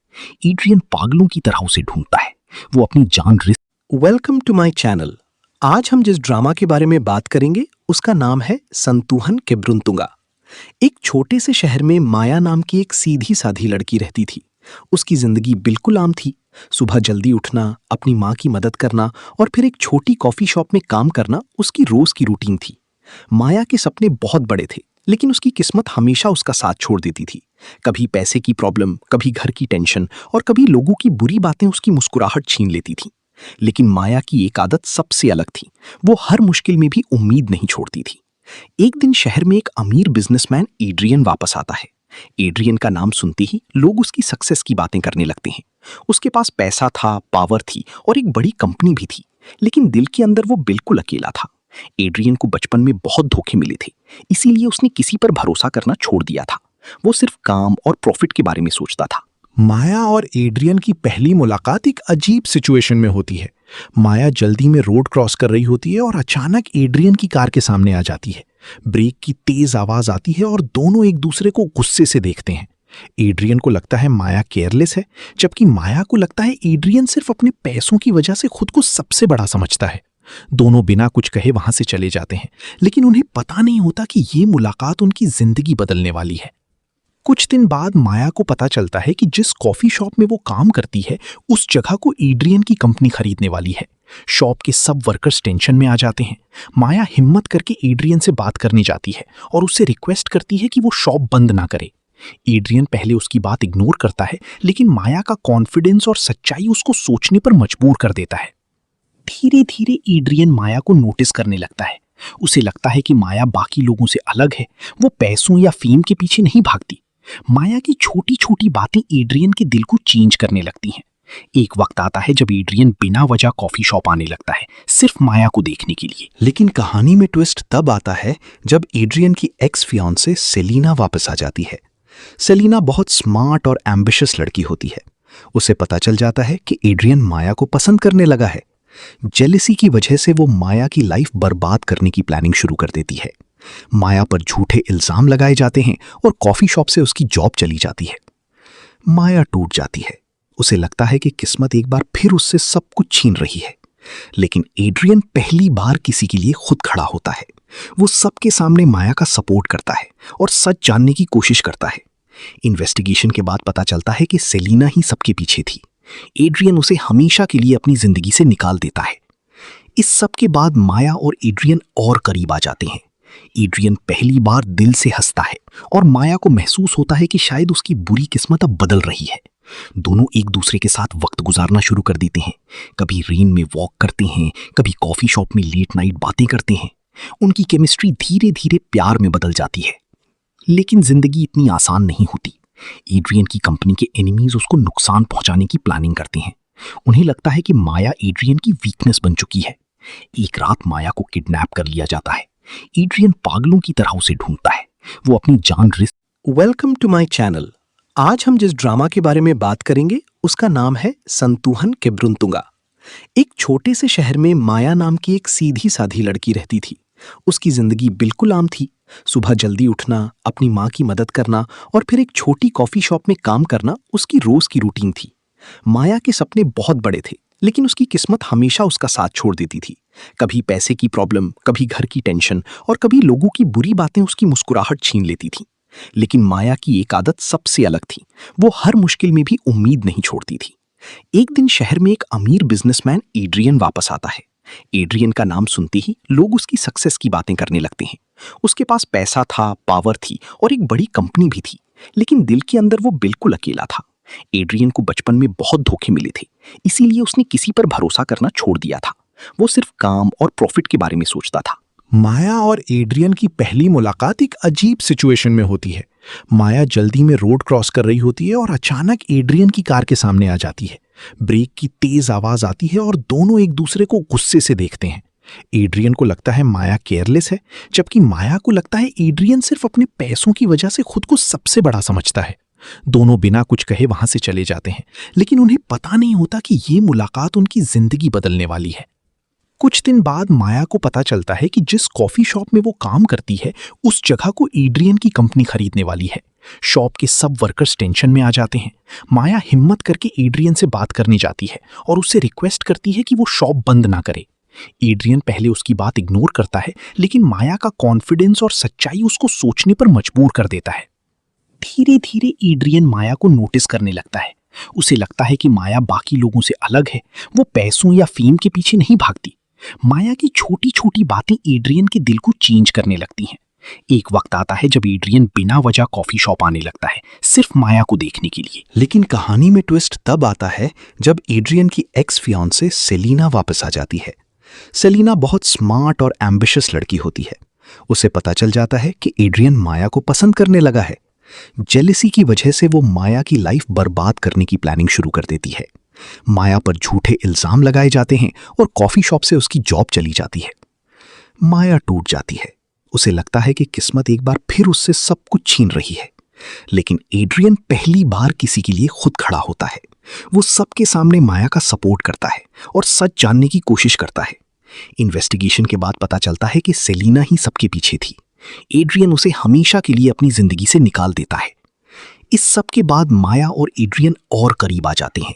एड्रियन पागलों की तरह उसे ढूंढता है। वो अपनी जान risk. Welcome to my channel. आज हम जिस ड्रामा के बारे में बात करेंगे उसका नाम है संतुहन केब्रुंतुंगा। एक छोटे से शहर में माया नाम की एक सीधी साधी लड़की रहती थी। उसकी जिंदगी बिल्कुल आम थी। सुबह जल्दी उठना, अपनी माँ की मदद करना और फिर एक छोटी कॉफी शॉप में काम करना उसकी रोज की रूटीन थी। माया के सपने बहुत बड़े थे, लेकिन उसकी किस्मत हमेशा उसका साथ छोड़ देती थी। कभी पैसे की प्रॉब्लम, कभी घर की टेंशन और कभी लोगों की बुरी बातें उसकी मुस्कुराहट छीन लेती थी। लेकिन माया की एक आदत सबसे अलग थी। वो हर मुश्किल में भी उम्मीद नहीं छोड़ती थी। एक दिन शहर में एक अमीर बिजनेसमैन एड्रियन वापस आता है। एड्रियन का नाम सुनते ही लोग उसकी सक्सेस की बातें करने लगते हैं। उसके पास पैसा था, पावर थी और एक बड़ी कंपनी भी थी, लेकिन दिल के अंदर वो बिल्कुल अकेला था। एड्रियन को बचपन में बहुत धोखे मिले थे, इसीलिए उसने किसी पर भरोसा करना छोड़ दिया था। वो सिर्फ काम और प्रॉफिट के बारे में सोचता था। माया और एड्रियन की पहली मुलाकात एक अजीब सिचुएशन में होती है। माया जल्दी में रोड क्रॉस कर रही होती है और अचानक एड्रियन की कार के सामने आ जाती है। ब्रेक की तेज आवाज आती है और दोनों एक दूसरे को गुस्से से देखते हैं। एड्रियन को लगता है माया केयरलेस है, जबकि माया को लगता है एड्रियन सिर्फ अपने पैसों की वजह से खुद को सबसे बड़ा समझता है। दोनों बिना कुछ कहे वहां से चले जाते हैं, लेकिन उन्हें पता नहीं होता कि ये मुलाकात उनकी जिंदगी बदलने वाली है। कुछ दिन बाद माया को पता चलता है कि जिस कॉफी शॉप में वो काम करती है, उस जगह को एड्रियन की कंपनी खरीदने वाली है। शॉप के सब वर्कर्स टेंशन में आ जाते हैं। माया हिम्मत करके एड्रियन से बात करने जाती है और उससे रिक्वेस्ट करती है कि वो शॉप बंद ना करे। एड्रियन पहले उसकी बात इग्नोर करता है, लेकिन माया का कॉन्फिडेंस और सच्चाई उसको सोचने पर मजबूर कर देता है। धीरे धीरे एड्रियन माया को नोटिस करने लगता है। उसे लगता है कि माया बाकी लोगों से अलग है। वो पैसों या फेम के पीछे नहीं भागती। माया की छोटी छोटी बातें एड्रियन के दिल को चेंज करने लगती हैं। एक वक्त आता है जब एड्रियन बिना वजह कॉफी शॉप आने लगता है, सिर्फ माया को देखने के लिए। लेकिन कहानी में ट्विस्ट तब आता है जब एड्रियन की एक्स फियांसे सेलिना वापस आ जाती है। सेलिना बहुत स्मार्ट और एम्बिशियस लड़की होती है। उसे पता चल जाता है कि एड्रियन माया को पसंद करने लगा है। जेलिसी की वजह से वो माया की लाइफ बर्बाद करने की प्लानिंग शुरू कर देती है। माया पर झूठे इल्जाम लगाए जाते हैं और कॉफी शॉप से उसकी जॉब चली जाती है। माया टूट जाती है। उसे लगता है कि किस्मत एक बार फिर उससे सब कुछ छीन रही है। लेकिन एड्रियन पहली बार किसी के लिए खुद खड़ा होता है। वो सबके सामने माया का सपोर्ट करता है और सच जानने की कोशिश करता है। इन्वेस्टिगेशन के बाद पता चलता है कि सेलिना ही सबके पीछे थी। एड्रियन उसे हमेशा के लिए अपनी जिंदगी से निकाल देता है। इस सब के बाद माया और एड्रियन और करीब आ जाते हैं। एड्रियन पहली बार दिल से हंसता है और माया को महसूस होता है कि शायद उसकी बुरी किस्मत अब बदल रही है। दोनों एक दूसरे के साथ वक्त गुजारना शुरू कर देते हैं। कभी रेन में वॉक करते हैं, कभी कॉफी शॉप में लेट नाइट बातें करते हैं। उनकी केमिस्ट्री धीरे धीरे प्यार में बदल जाती है। लेकिन जिंदगी इतनी आसान नहीं होती। एड्रियन की कंपनी के एनिमीज उसको नुकसान पहुंचाने की प्लानिंग करते हैं। उन्हें लगता है कि माया एड्रियन की वीकनेस बन चुकी है। एक रात माया को किडनैप कर लिया जाता है। एड्रियन पागलों की तरह उसे ढूंढता है। वो अपनी जान risk. Welcome to my channel. आज हम जिस ड्रामा के बारे में बात करेंगे उसका नाम है संतुहन केब्रुंतुंगा। एक छोटे से शहर में माया नाम की एक सीधी साधी लड़की रहती थी। उसकी जिंदगी बिल्कुल आम थी। सुबह जल्दी उठना, अपनी माँ की मदद करना और फिर एक छोटी कॉफी शॉप में काम करना उसकी रोज की रूटीन थी। माया के सपने बहुत बड़े थे, लेकिन उसकी किस्मत हमेशा उसका साथ छोड़ देती थी। कभी पैसे की प्रॉब्लम, कभी घर की टेंशन और कभी लोगों की बुरी बातें उसकी मुस्कुराहट छीन लेती थी। लेकिन माया की एक आदत सबसे अलग थी। वो हर मुश्किल में भी उम्मीद नहीं छोड़ती थी। एक दिन शहर में एक अमीर बिजनेसमैन एड्रियन वापस आता है। एड्रियन का नाम सुनते ही लोग उसकी सक्सेस की बातें करने लगते हैं। उसके पास पैसा था, पावर थी और एक बड़ी कंपनी भी थी, लेकिन दिल के अंदर वो बिल्कुल अकेला था। एड्रियन को बचपन में बहुत धोखे मिले थे, इसीलिए उसने किसी पर भरोसा करना छोड़ दिया था। वो सिर्फ काम और प्रॉफिट के बारे में सोचता था। माया और एड्रियन की पहली मुलाकात एक अजीब सिचुएशन में होती है। माया जल्दी में रोड क्रॉस कर रही होती है और अचानक एड्रियन की कार के सामने आ जाती है। ब्रेक की तेज आवाज आती है और दोनों एक दूसरे को गुस्से से देखते हैं। एड्रियन को लगता है माया केयरलेस है, जबकि माया को लगता है एड्रियन सिर्फ अपने पैसों की वजह से खुद को सबसे बड़ा समझता है। दोनों बिना कुछ कहे वहां से चले जाते हैं, लेकिन उन्हें पता नहीं होता कि ये मुलाकात उनकी जिंदगी बदलने वाली है। कुछ दिन बाद माया को पता चलता है कि जिस कॉफी शॉप में वो काम करती है, उस जगह को एड्रियन की कंपनी खरीदने वाली है। शॉप के सब वर्कर्स टेंशन में आ जाते हैं। माया हिम्मत करके एड्रियन से बात करने जाती है और उससे रिक्वेस्ट करती है कि वो शॉप बंद ना करे। एड्रियन पहले उसकी बात इग्नोर करता है, लेकिन माया का कॉन्फिडेंस और सच्चाई उसको सोचने पर मजबूर कर देता है। धीरे धीरे एड्रियन माया को नोटिस करने लगता है। उसे लगता है कि माया बाकी लोगों से अलग है, वो पैसों या फेम के पीछे नहीं भागती। माया की छोटी छोटी बातें एड्रियन के दिल को चेंज करने लगती हैं। एक वक्त आता है जब एड्रियन बिना वजह कॉफी शॉप आने लगता है, सिर्फ माया को देखने के लिए। लेकिन कहानी में ट्विस्ट तब आता है जब एड्रियन की एक्स फियांसे सेलिना वापस आ जाती है। सेलिना बहुत स्मार्ट और एम्बिशियस लड़की होती है। उसे पता चल जाता है कि एड्रियन माया को पसंद करने लगा है। जेलिसी की वजह से वो माया की लाइफ बर्बाद करने की प्लानिंग शुरू कर देती है। माया पर झूठे इल्जाम लगाए जाते हैं और कॉफी शॉप से उसकी जॉब चली जाती है। माया टूट जाती है। उसे लगता है कि किस्मत एक बार फिर उससे सब कुछ छीन रही है। लेकिन एड्रियन पहली बार किसी के लिए खुद खड़ा होता है। वो सबके सामने माया का सपोर्ट करता है और सच जानने की कोशिश करता है। इन्वेस्टिगेशन के बाद पता चलता है कि सेलिना ही सबके पीछे थी। एड्रियन उसे हमेशा के लिए अपनी जिंदगी से निकाल देता है। इस सब के बाद माया और एड्रियन और करीब आ जाते हैं।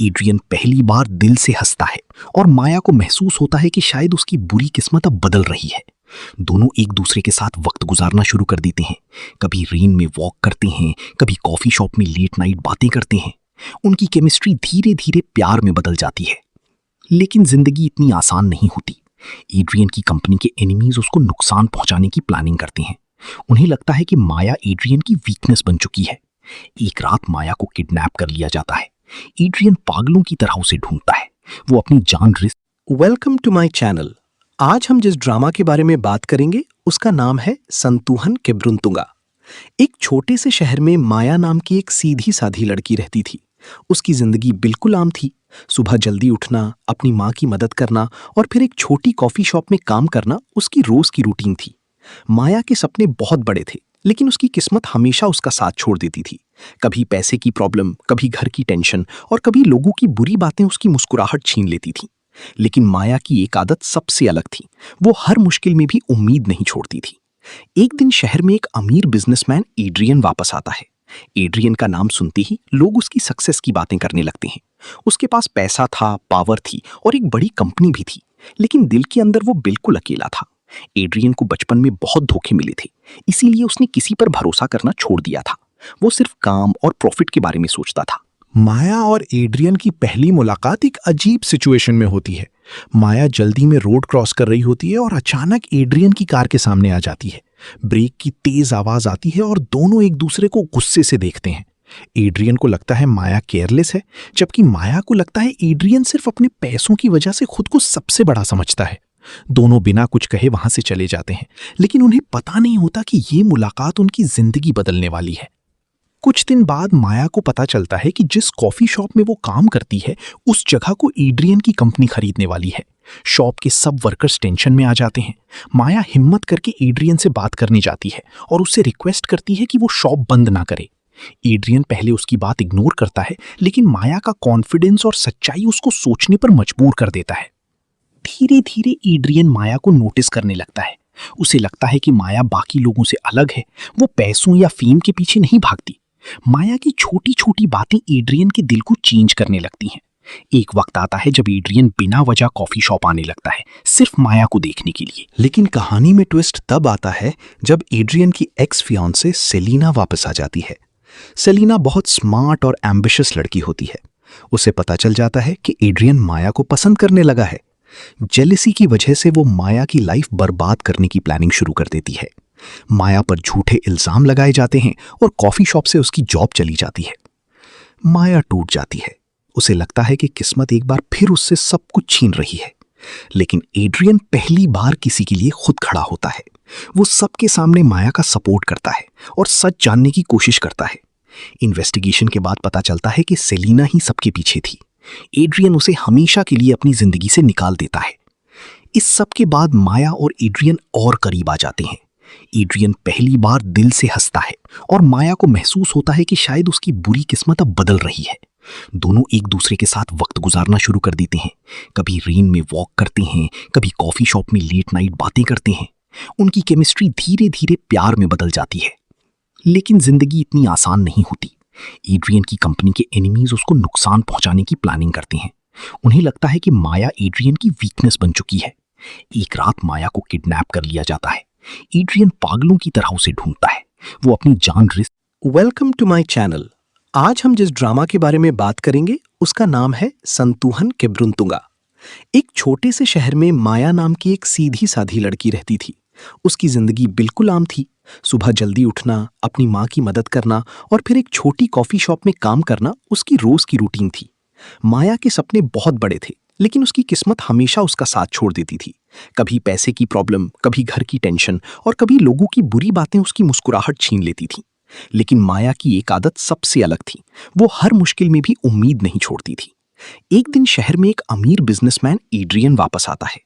एड्रियन पहली बार दिल से हंसता है और माया को महसूस होता है कि शायद उसकी बुरी किस्मत अब बदल रही है। दोनों एक दूसरे के साथ वक्त गुजारना शुरू कर देते हैं। कभी रेन में वॉक करते हैं, कभी कॉफी शॉप में लेट नाइट बातें करते हैं। उनकी केमिस्ट्री धीरे धीरे प्यार में बदल जाती है। लेकिन जिंदगी इतनी आसान नहीं होती। एड्रियन की कंपनी के एनिमीज उसको नुकसान पहुंचाने की प्लानिंग करते हैं। उन्हें लगता है कि माया एड्रियन की वीकनेस बन चुकी है। एक रात माया को किडनैप कर लिया जाता है। एड्रियन पागलों की तरह उसे ढूंढता है। वो अपनी जान risk. Welcome to my channel. आज हम जिस ड्रामा के बारे में बात करेंगे उसका नाम है संतुहन केब्रुंतुंगा। एक छोटे से शहर में माया नाम की एक सीधी साधी लड़की रहती थी। उसकी जिंदगी बिल्कुल आम थी। सुबह जल्दी उठना, अपनी माँ की मदद करना और फिर एक छोटी कॉफी शॉप में काम करना उसकी रोज की रूटीन थी। माया के सपने बहुत बड़े थे, लेकिन उसकी किस्मत हमेशा उसका साथ छोड़ देती थी। कभी पैसे की प्रॉब्लम, कभी घर की टेंशन और कभी लोगों की बुरी बातें उसकी मुस्कुराहट छीन लेती थी। लेकिन माया की एक आदत सबसे अलग थी। वो हर मुश्किल में भी उम्मीद नहीं छोड़ती थी। एक दिन शहर में एक अमीर बिजनेसमैन एड्रियन वापस आता है। एड्रियन का नाम सुनते ही लोग उसकी सक्सेस की बातें करने लगते हैं। उसके पास पैसा था, पावर थी और एक बड़ी कंपनी भी थी, लेकिन दिल के अंदर वो बिल्कुल अकेला था। एड्रियन को बचपन में बहुत धोखे मिले थे, इसीलिए उसने किसी पर भरोसा करना छोड़ दिया था। वो सिर्फ काम और प्रॉफिट के बारे में सोचता था। माया और एड्रियन की पहली मुलाकात एक अजीब सिचुएशन में होती है। माया जल्दी में रोड क्रॉस कर रही होती है और अचानक एड्रियन की कार के सामने आ जाती है। ब्रेक की तेज आवाज आती है और दोनों एक दूसरे को गुस्से से देखते हैं। एड्रियन को लगता है माया केयरलेस है, जबकि माया को लगता है एड्रियन सिर्फ अपने पैसों की वजह से खुद को सबसे बड़ा समझता है। दोनों बिना कुछ कहे वहां से चले जाते हैं, लेकिन उन्हें पता नहीं होता कि ये मुलाकात उनकी जिंदगी बदलने वाली है। कुछ दिन बाद माया को पता चलता है कि जिस कॉफी शॉप में वो काम करती है, उस जगह को एड्रियन की कंपनी खरीदने वाली है। शॉप के सब वर्कर्स टेंशन में आ जाते हैं। माया हिम्मत करके एड्रियन से बात करने जाती है और उससे रिक्वेस्ट करती है कि वो शॉप बंद ना करे। एड्रियन पहले उसकी बात इग्नोर करता है, लेकिन माया का कॉन्फिडेंस और सच्चाई उसको सोचने पर मजबूर कर देता है। धीरे धीरे एड्रियन माया को नोटिस करने लगता है। उसे लगता है कि माया बाकी लोगों से अलग है, वो पैसों या फेम के पीछे नहीं भागती। माया की छोटी छोटी बातें एड्रियन के दिल को चेंज करने लगती हैं। एक वक्त आता है जब एड्रियन बिना वजह कॉफी शॉप आने लगता है, सिर्फ माया को देखने के लिए। लेकिन कहानी में ट्विस्ट तब आता है जब एड्रियन की एक्स फियांसे सेलिना वापस आ जाती है। सेलिना बहुत स्मार्ट और एम्बिशियस लड़की होती है। उसे पता चल जाता है कि एड्रियन माया को पसंद करने लगा है। जेलिसी की वजह से वो माया की लाइफ बर्बाद करने की प्लानिंग शुरू कर देती है। माया पर झूठे इल्जाम लगाए जाते हैं और कॉफी शॉप से उसकी जॉब चली जाती है। माया टूट जाती है। उसे लगता है कि किस्मत एक बार फिर उससे सब कुछ छीन रही है। लेकिन एड्रियन पहली बार किसी के लिए खुद खड़ा होता है। वो सबके सामने माया का सपोर्ट करता है और सच जानने की कोशिश करता है। इन्वेस्टिगेशन के बाद पता चलता है कि सेलिना ही सबके पीछे थी। एड्रियन उसे हमेशा के लिए अपनी जिंदगी से निकाल देता है। इस सब के बाद माया और एड्रियन और करीब आ जाते हैं। एड्रियन पहली बार दिल से हंसता है और माया को महसूस होता है कि शायद उसकी बुरी किस्मत अब बदल रही है। दोनों एक दूसरे के साथ वक्त गुजारना शुरू कर देते हैं। कभी रेन में वॉक करते हैं, कभी कॉफी शॉप में लेट नाइट बातें करते हैं। उनकी केमिस्ट्री धीरे धीरे प्यार में बदल जाती है। लेकिन जिंदगी इतनी आसान नहीं होती। एड्रियन की कंपनी के एनिमीज उसको नुकसान पहुंचाने की प्लानिंग करते हैं। उन्हें लगता है कि माया एड्रियन की वीकनेस बन चुकी है। एक रात माया को किडनैप कर लिया जाता है। एड्रियन पागलों की तरह उसे ढूंढता है। वो अपनी जान risk. Welcome to my channel. आज हम जिस ड्रामा के बारे में बात करेंगे उसका नाम है संतूहन केब्रुंतुंगा। एक छोटे से शहर में माया नाम की एक सीधी साधी लड़की रहती थी। उसकी जिंदगी बिल्कुल आम थी। सुबह जल्दी उठना, अपनी माँ की मदद करना और फिर एक छोटी कॉफी शॉप में काम करना उसकी रोज की रूटीन थी। माया के सपने बहुत बड़े थे, लेकिन उसकी किस्मत हमेशा उसका साथ छोड़ देती थी। कभी पैसे की प्रॉब्लम, कभी घर की टेंशन और कभी लोगों की बुरी बातें उसकी मुस्कुराहट छीन लेती थी। लेकिन माया की एक आदत सबसे अलग थी। वो हर मुश्किल में भी उम्मीद नहीं छोड़ती थी। एक दिन शहर में एक अमीर बिजनेसमैन एड्रियन वापस आता है।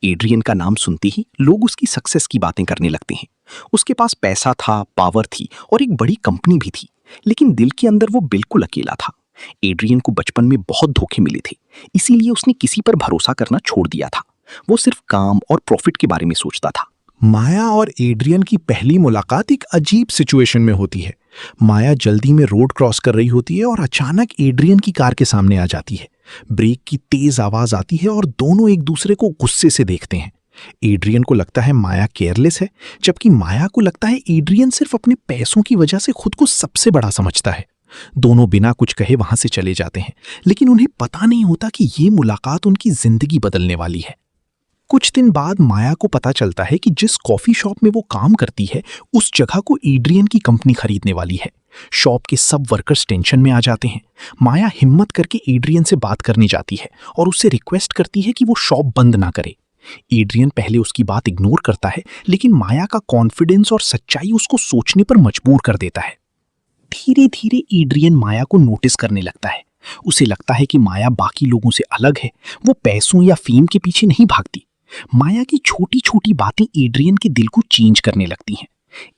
एड्रियन का नाम सुनते ही लोग उसकी सक्सेस की बातें करने लगते हैं। उसके पास पैसा था, पावर थी और एक बड़ी कंपनी भी थी, लेकिन दिल के अंदर वो बिल्कुल अकेला था। एड्रियन को बचपन में बहुत धोखे मिले थे, इसीलिए उसने किसी पर भरोसा करना छोड़ दिया था। वो सिर्फ काम और प्रॉफिट के बारे में सोचता था। माया और एड्रियन की पहली मुलाकात एक अजीब सिचुएशन में होती है। माया जल्दी में रोड क्रॉस कर रही होती है और अचानक एड्रियन की कार के सामने आ जाती है। ब्रेक की तेज आवाज आती है और दोनों एक दूसरे को गुस्से से देखते हैं। एड्रियन को लगता है माया केयरलेस है, जबकि माया को लगता है एड्रियन सिर्फ अपने पैसों की वजह से खुद को सबसे बड़ा समझता है। दोनों बिना कुछ कहे वहां से चले जाते हैं, लेकिन उन्हें पता नहीं होता कि ये मुलाकात उनकी जिंदगी बदलने वाली है। कुछ दिन बाद माया को पता चलता है कि जिस कॉफी शॉप में वो काम करती है, उस जगह को एड्रियन की कंपनी खरीदने वाली है। शॉप के सब वर्कर्स टेंशन में आ जाते हैं। माया हिम्मत करके एड्रियन से बात करने जाती है और उससे रिक्वेस्ट करती है कि वो शॉप बंद ना करे। एड्रियन पहले उसकी बात इग्नोर करता है, लेकिन माया का कॉन्फिडेंस और सच्चाई उसको सोचने पर मजबूर कर देता है। धीरे धीरे एड्रियन माया को नोटिस करने लगता है। उसे लगता है कि माया बाकी लोगों से अलग है। वो पैसों या फेम के पीछे नहीं भागती। माया की छोटी छोटी बातें एड्रियन के दिल को चेंज करने लगती हैं।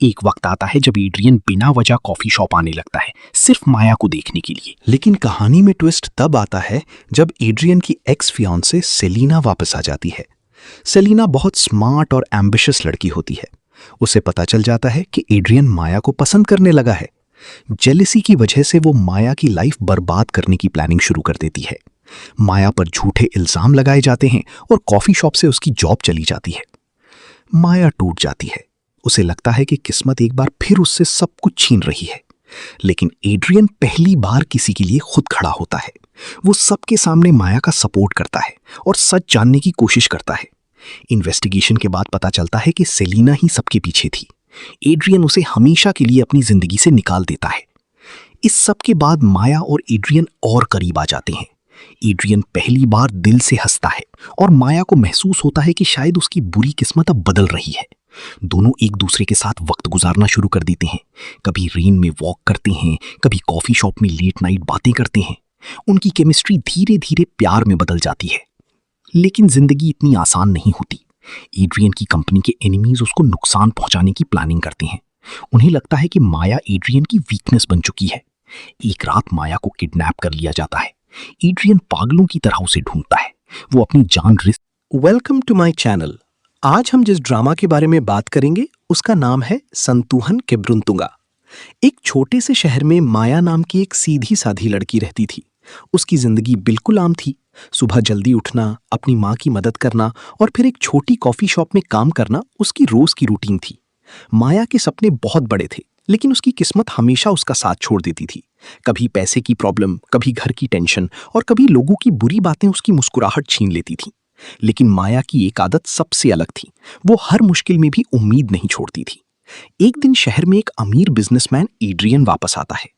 एक वक्त आता है जब एड्रियन बिना वजह कॉफी शॉप आने लगता है, सिर्फ माया को देखने के लिए। लेकिन कहानी में ट्विस्ट तब आता है जब एड्रियन की एक्स फियांसे सेलिना वापस आ जाती है। सेलिना बहुत स्मार्ट और एम्बिशियस लड़की होती है। उसे पता चल जाता है कि एड्रियन माया को पसंद करने लगा है। जेलेसी की वजह से वो माया की लाइफ बर्बाद करने की प्लानिंग शुरू कर देती है। माया पर झूठे इल्जाम लगाए जाते हैं और कॉफी शॉप से उसकी जॉब चली जाती है। माया टूट जाती है। उसे लगता है कि किस्मत एक बार फिर उससे सब कुछ छीन रही है। लेकिन एड्रियन पहली बार किसी के लिए खुद खड़ा होता है। वो सबके सामने माया का सपोर्ट करता है और सच जानने की कोशिश करता है। इन्वेस्टिगेशन के बाद पता चलता है कि सेलिना ही सबके पीछे थी। एड्रियन उसे हमेशा के लिए अपनी जिंदगी से निकाल देता है। इस सब के बाद माया और एड्रियन और करीब आ जाते हैं। एड्रियन पहली बार दिल से हंसता है और माया को महसूस होता है कि शायद उसकी बुरी किस्मत अब बदल रही है। दोनों एक दूसरे के साथ वक्त गुजारना शुरू कर देते हैं। कभी रेन में वॉक करते हैं, कभी कॉफी शॉप में लेट नाइट बातें करते हैं। उनकी केमिस्ट्री धीरे धीरे प्यार में बदल जाती है। लेकिन जिंदगी इतनी आसान नहीं होती। एड्रियन की कंपनी के एनिमीज उसको नुकसान पहुंचाने की प्लानिंग करते हैं। उन्हें लगता है कि माया एड्रियन की वीकनेस बन चुकी है। एक रात माया को किडनैप कर लिया जाता है। एड्रियन पागलों की तरह उसे ढूंढता है। वो अपनी जान risk. Welcome to my channel. आज हम जिस ड्रामा के बारे में बात करेंगे उसका नाम है संतूहन केब्रुंतुंगा। एक छोटे से शहर में माया नाम की एक सीधी साधी लड़की रहती थी। उसकी जिंदगी बिल्कुल आम थी। सुबह जल्दी उठना, अपनी माँ की मदद करना और फिर एक छोटी कॉफी शॉप में काम करना उसकी रोज की रूटीन थी। माया के सपने बहुत बड़े थे, लेकिन उसकी किस्मत हमेशा उसका साथ छोड़ देती थी। कभी पैसे की प्रॉब्लम, कभी घर की टेंशन और कभी लोगों की बुरी बातें उसकी मुस्कुराहट छीन लेती थी। लेकिन माया की एक आदत सबसे अलग थी। वो हर मुश्किल में भी उम्मीद नहीं छोड़ती थी। एक दिन शहर में एक अमीर बिजनेसमैन एड्रियन वापस आता है।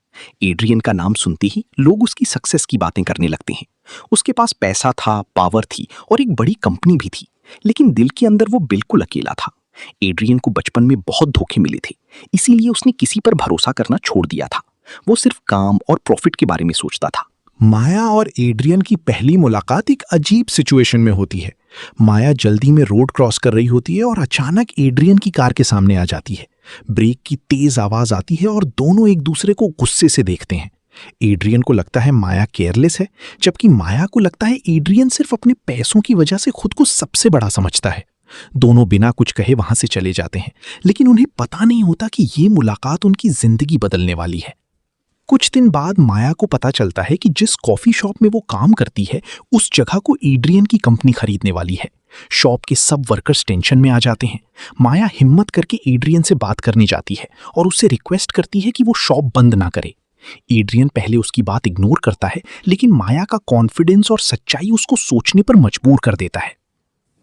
एड्रियन का नाम सुनते ही लोग उसकी सक्सेस की बातें करने लगते हैं। उसके पास पैसा था, पावर थी और एक बड़ी कंपनी भी थी, लेकिन दिल के अंदर वो बिल्कुल अकेला था। एड्रियन को बचपन में बहुत धोखे मिले थे, इसीलिए उसने किसी पर भरोसा करना छोड़ दिया था। वो सिर्फ काम और प्रॉफिट के बारे में सोचता था। माया और एड्रियन की पहली मुलाकात एक अजीब सिचुएशन में होती है। माया जल्दी में रोड क्रॉस कर रही होती है और अचानक एड्रियन की कार के सामने आ जाती है। ब्रेक की तेज आवाज आती है और दोनों एक दूसरे को गुस्से से देखते हैं। एड्रियन को लगता है माया केयरलेस है, जबकि माया को लगता है एड्रियन सिर्फ अपने पैसों की वजह से खुद को सबसे बड़ा समझता है। दोनों बिना कुछ कहे वहां से चले जाते हैं, लेकिन उन्हें पता नहीं होता कि ये मुलाकात उनकी जिंदगी बदलने वाली है। कुछ दिन बाद माया को पता चलता है कि जिस कॉफी शॉप में वो काम करती है, उस जगह को एड्रियन की कंपनी खरीदने वाली है। शॉप के सब वर्कर्स टेंशन में आ जाते हैं। माया हिम्मत करके एड्रियन से बात करने जाती है और उससे रिक्वेस्ट करती है कि वो शॉप बंद ना करे। एड्रियन पहले उसकी बात इग्नोर करता है, लेकिन माया का कॉन्फिडेंस और सच्चाई उसको सोचने पर मजबूर कर देता है।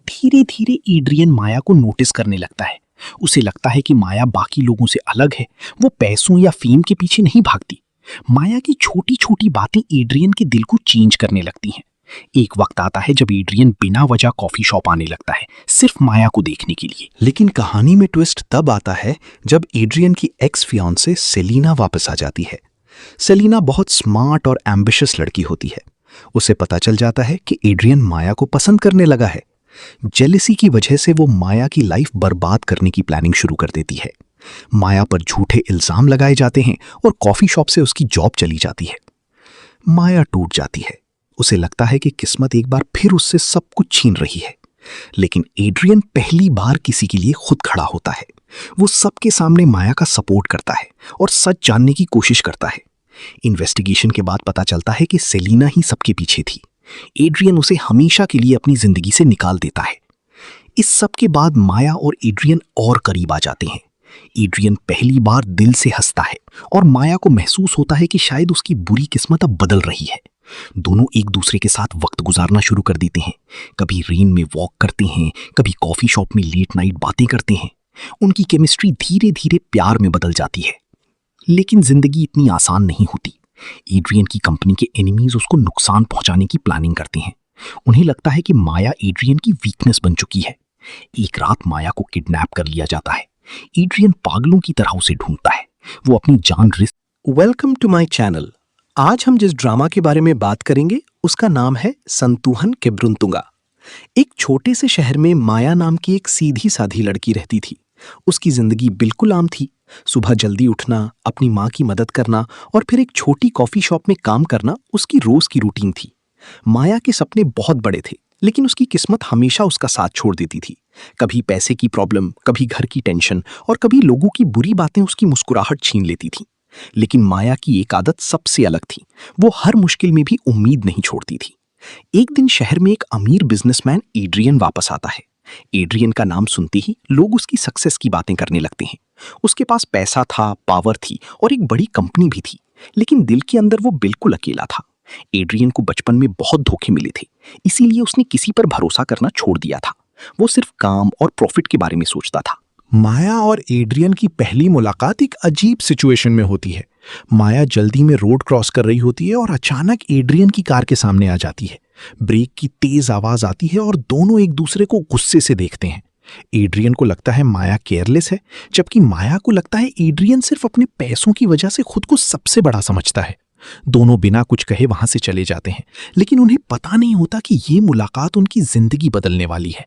धीरे धीरे एड्रियन माया को नोटिस करने लगता है। उसे लगता है कि माया बाकी लोगों से अलग है। वो पैसों या फेम के पीछे नहीं भागती। माया की छोटी छोटी बातें एड्रियन के दिल को चेंज करने लगती हैं। एक वक्त आता है जब एड्रियन बिना वजह कॉफी शॉप आने लगता है, सिर्फ माया को देखने के लिए। लेकिन कहानी में ट्विस्ट तब आता है जब एड्रियन की एक्स फियांसे सेलिना वापस आ जाती है। सेलिना बहुत स्मार्ट और एम्बिशियस लड़की होती है। उसे पता चल जाता है कि एड्रियन माया को पसंद करने लगा है। जेलिसी की वजह से वो माया की लाइफ बर्बाद करने की प्लानिंग शुरू कर देती है। माया पर झूठे इल्जाम लगाए जाते हैं और कॉफी शॉप से उसकी जॉब चली जाती है। माया टूट जाती है। उसे लगता है कि किस्मत एक बार फिर उससे सब कुछ छीन रही है। लेकिन एड्रियन पहली बार किसी के लिए खुद खड़ा होता है। वो सबके सामने माया का सपोर्ट करता है और सच जानने की कोशिश करता है। इन्वेस्टिगेशन के बाद पता चलता है कि सेलिना ही सबके पीछे थी। एड्रियन उसे हमेशा के लिए अपनी जिंदगी से निकाल देता है। इस सब के बाद माया और एड्रियन और करीब आ जाते हैं। एड्रियन पहली बार दिल से हंसता है और माया को महसूस होता है कि शायद उसकी बुरी किस्मत अब बदल रही है। दोनों एक दूसरे के साथ वक्त गुजारना शुरू कर देते हैं। कभी रेन में वॉक करते हैं, कभी कॉफी शॉप में लेट नाइट बातें करते हैं। उनकी केमिस्ट्री धीरे धीरे प्यार में बदल जाती है। लेकिन जिंदगी इतनी आसान नहीं होती। एड्रियन की कंपनी के एनिमीज उसको नुकसान पहुंचाने की प्लानिंग करते हैं। उन्हें लगता है कि माया एड्रियन की वीकनेस बन चुकी है। एक रात माया को किडनैप कर लिया जाता है। एड्रियन पागलों की तरह उसे ढूंढता है। वो अपनी जान risk. Welcome to my channel. आज हम जिस ड्रामा के बारे में बात करेंगे उसका नाम है संतूहन केब्रुंतुंगा। एक छोटे से शहर में माया नाम की एक सीधी साधी लड़की रहती थी। उसकी जिंदगी बिल्कुल आम थी। सुबह जल्दी उठना, अपनी माँ की मदद करना और फिर एक छोटी कॉफी शॉप में काम करना उसकी रोज की रूटीन थी। माया के सपने बहुत बड़े थे, लेकिन उसकी किस्मत हमेशा उसका साथ छोड़ देती थी। कभी पैसे की प्रॉब्लम, कभी घर की टेंशन और कभी लोगों की बुरी बातें उसकी मुस्कुराहट छीन लेती थी। लेकिन माया की एक आदत सबसे अलग थी। वो हर मुश्किल में भी उम्मीद नहीं छोड़ती थी। एक दिन शहर में एक अमीर बिजनेसमैन एड्रियन वापस आता है। एड्रियन का नाम सुनते ही लोग उसकी सक्सेस की बातें करने लगते हैं। उसके पास पैसा था, पावर थी और एक बड़ी कंपनी भी थी, लेकिन दिल के अंदर वो बिल्कुल अकेला था। एड्रियन को बचपन में बहुत धोखे मिले थे, इसीलिए उसने किसी पर भरोसा करना छोड़ दिया था। वो सिर्फ काम और प्रॉफिट के बारे में सोचता था। माया और एड्रियन की पहली मुलाकात एक अजीब सिचुएशन में होती है। माया जल्दी में रोड क्रॉस कर रही होती है और अचानक एड्रियन की कार के सामने आ जाती है। ब्रेक की तेज आवाज आती है और दोनों एक दूसरे को गुस्से से देखते हैं। एड्रियन को लगता है माया केयरलेस है, जबकि माया को लगता है एड्रियन सिर्फ अपने पैसों की वजह से खुद को सबसे बड़ा समझता है। दोनों बिना कुछ कहे वहां से चले जाते हैं, लेकिन उन्हें पता नहीं होता कि ये मुलाकात उनकी जिंदगी बदलने वाली है।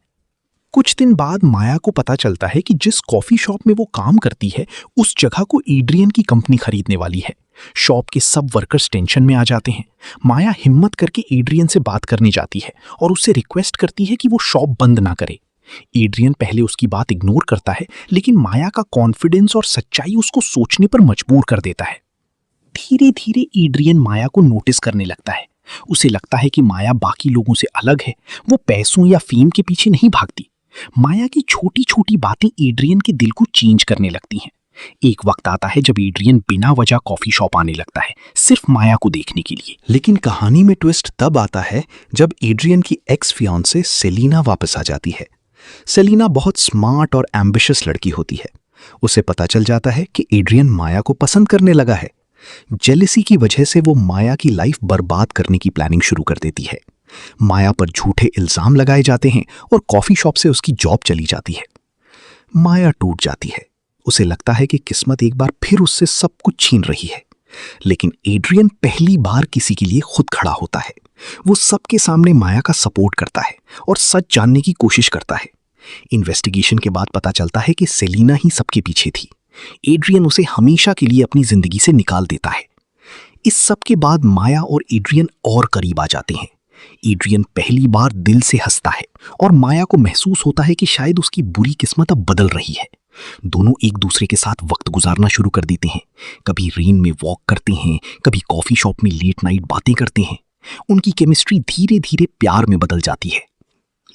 कुछ दिन बाद माया को पता चलता है कि जिस कॉफी शॉप में वो काम करती है, उस जगह को एड्रियन की कंपनी खरीदने वाली है। शॉप के सब वर्कर्स टेंशन में आ जाते हैं। माया हिम्मत करके एड्रियन से बात करने जाती है और उससे रिक्वेस्ट करती है कि वो शॉप बंद ना करे। एड्रियन पहले उसकी बात इग्नोर करता है, लेकिन माया का कॉन्फिडेंस और सच्चाई उसको सोचने पर मजबूर कर देता है। धीरे धीरे एड्रियन माया को नोटिस करने लगता है। उसे लगता है कि माया बाकी लोगों से अलग है। वो पैसों या फेम के पीछे नहीं भागती। माया की छोटी छोटी बातें एड्रियन के दिल को चेंज करने लगती हैं। एक वक्त आता है जब एड्रियन बिना वजह कॉफी शॉप आने लगता है, सिर्फ माया को देखने के लिए। लेकिन कहानी में ट्विस्ट तब आता है जब एड्रियन की एक्स फियांसे सेलिना वापस आ जाती है। सेलिना बहुत स्मार्ट और एम्बिशियस लड़की होती है। उसे पता चल जाता है कि एड्रियन माया को पसंद करने लगा है। जेलिसी की वजह से वो माया की लाइफ बर्बाद करने की प्लानिंग शुरू कर देती है। माया पर झूठे इल्जाम लगाए जाते हैं और कॉफी शॉप से उसकी जॉब चली जाती है। माया टूट जाती है। उसे लगता है कि किस्मत एक बार फिर उससे सब कुछ छीन रही है। लेकिन एड्रियन पहली बार किसी के लिए खुद खड़ा होता है। वो सबके सामने माया का सपोर्ट करता है और सच जानने की कोशिश करता है। इन्वेस्टिगेशन के बाद पता चलता है कि सेलिना ही सबके पीछे थी। एड्रियन उसे हमेशा के लिए अपनी जिंदगी से निकाल देता है। इस सब के बाद माया और एड्रियन और करीब आ जाते हैं। एड्रियन पहली बार दिल से हंसता है और माया को महसूस होता है कि शायद उसकी बुरी किस्मत अब बदल रही है। दोनों एक दूसरे के साथ वक्त गुजारना शुरू कर देते हैं। कभी रेन में वॉक करते हैं, कभी कॉफी शॉप में लेट नाइट बातें करते हैं। उनकी केमिस्ट्री धीरे धीरे प्यार में बदल जाती है।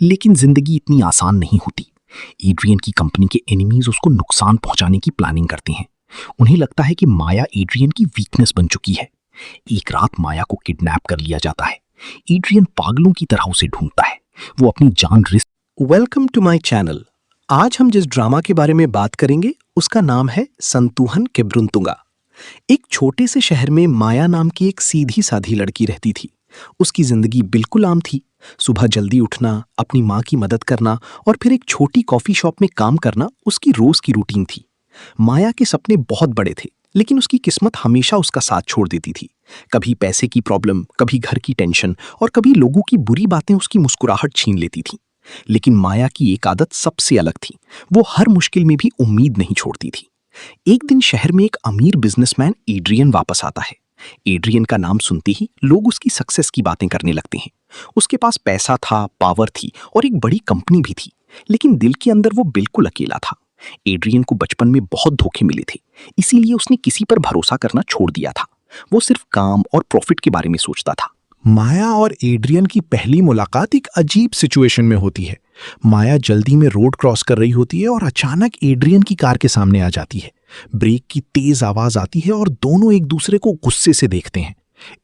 लेकिन जिंदगी इतनी आसान नहीं होती। एड्रियन की कंपनी के एनिमीज उसको नुकसान पहुंचाने की प्लानिंग करते हैं। उन्हें लगता है कि माया एड्रियन की वीकनेस बन चुकी है। एक रात माया को किडनैप कर लिया जाता है। एड्रियन पागलों की तरह उसे ढूंढता है। वो अपनी जान risk. Welcome to my channel. आज हम जिस ड्रामा के बारे में बात करेंगे उसका नाम है संतुहन केब्रुंतुंगा। एक छोटे से शहर में माया नाम की एक सीधी साधी लड़की रहती थी। उसकी जिंदगी बिल्कुल आम थी। सुबह जल्दी उठना, अपनी माँ की मदद करना और फिर एक छोटी कॉफी शॉप में काम करना उसकी रोज की रूटीन थी। माया के सपने बहुत बड़े थे, लेकिन उसकी किस्मत हमेशा उसका साथ छोड़ देती थी। कभी पैसे की प्रॉब्लम, कभी घर की टेंशन और कभी लोगों की बुरी बातें उसकी मुस्कुराहट छीन लेती थी। लेकिन माया की एक आदत सबसे अलग थी। वो हर मुश्किल में भी उम्मीद नहीं छोड़ती थी। एक दिन शहर में एक अमीर बिजनेसमैन एड्रियन वापस आता है। एड्रियन का नाम सुनते ही लोग उसकी सक्सेस की बातें करने लगते हैं। उसके पास पैसा था, पावर थी और एक बड़ी कंपनी भी थी, लेकिन दिल के अंदर वो बिल्कुल अकेला था। एड्रियन को बचपन में बहुत धोखे मिले थे, इसीलिए उसने किसी पर भरोसा करना छोड़ दिया था। वो सिर्फ काम और प्रॉफिट के बारे में सोचता था। माया और एड्रियन की पहली मुलाकात एक अजीब सिचुएशन में होती है। माया जल्दी में रोड क्रॉस कर रही होती है और अचानक एड्रियन की कार के सामने आ जाती है। ब्रेक की तेज आवाज आती है और दोनों एक दूसरे को गुस्से से देखते हैं।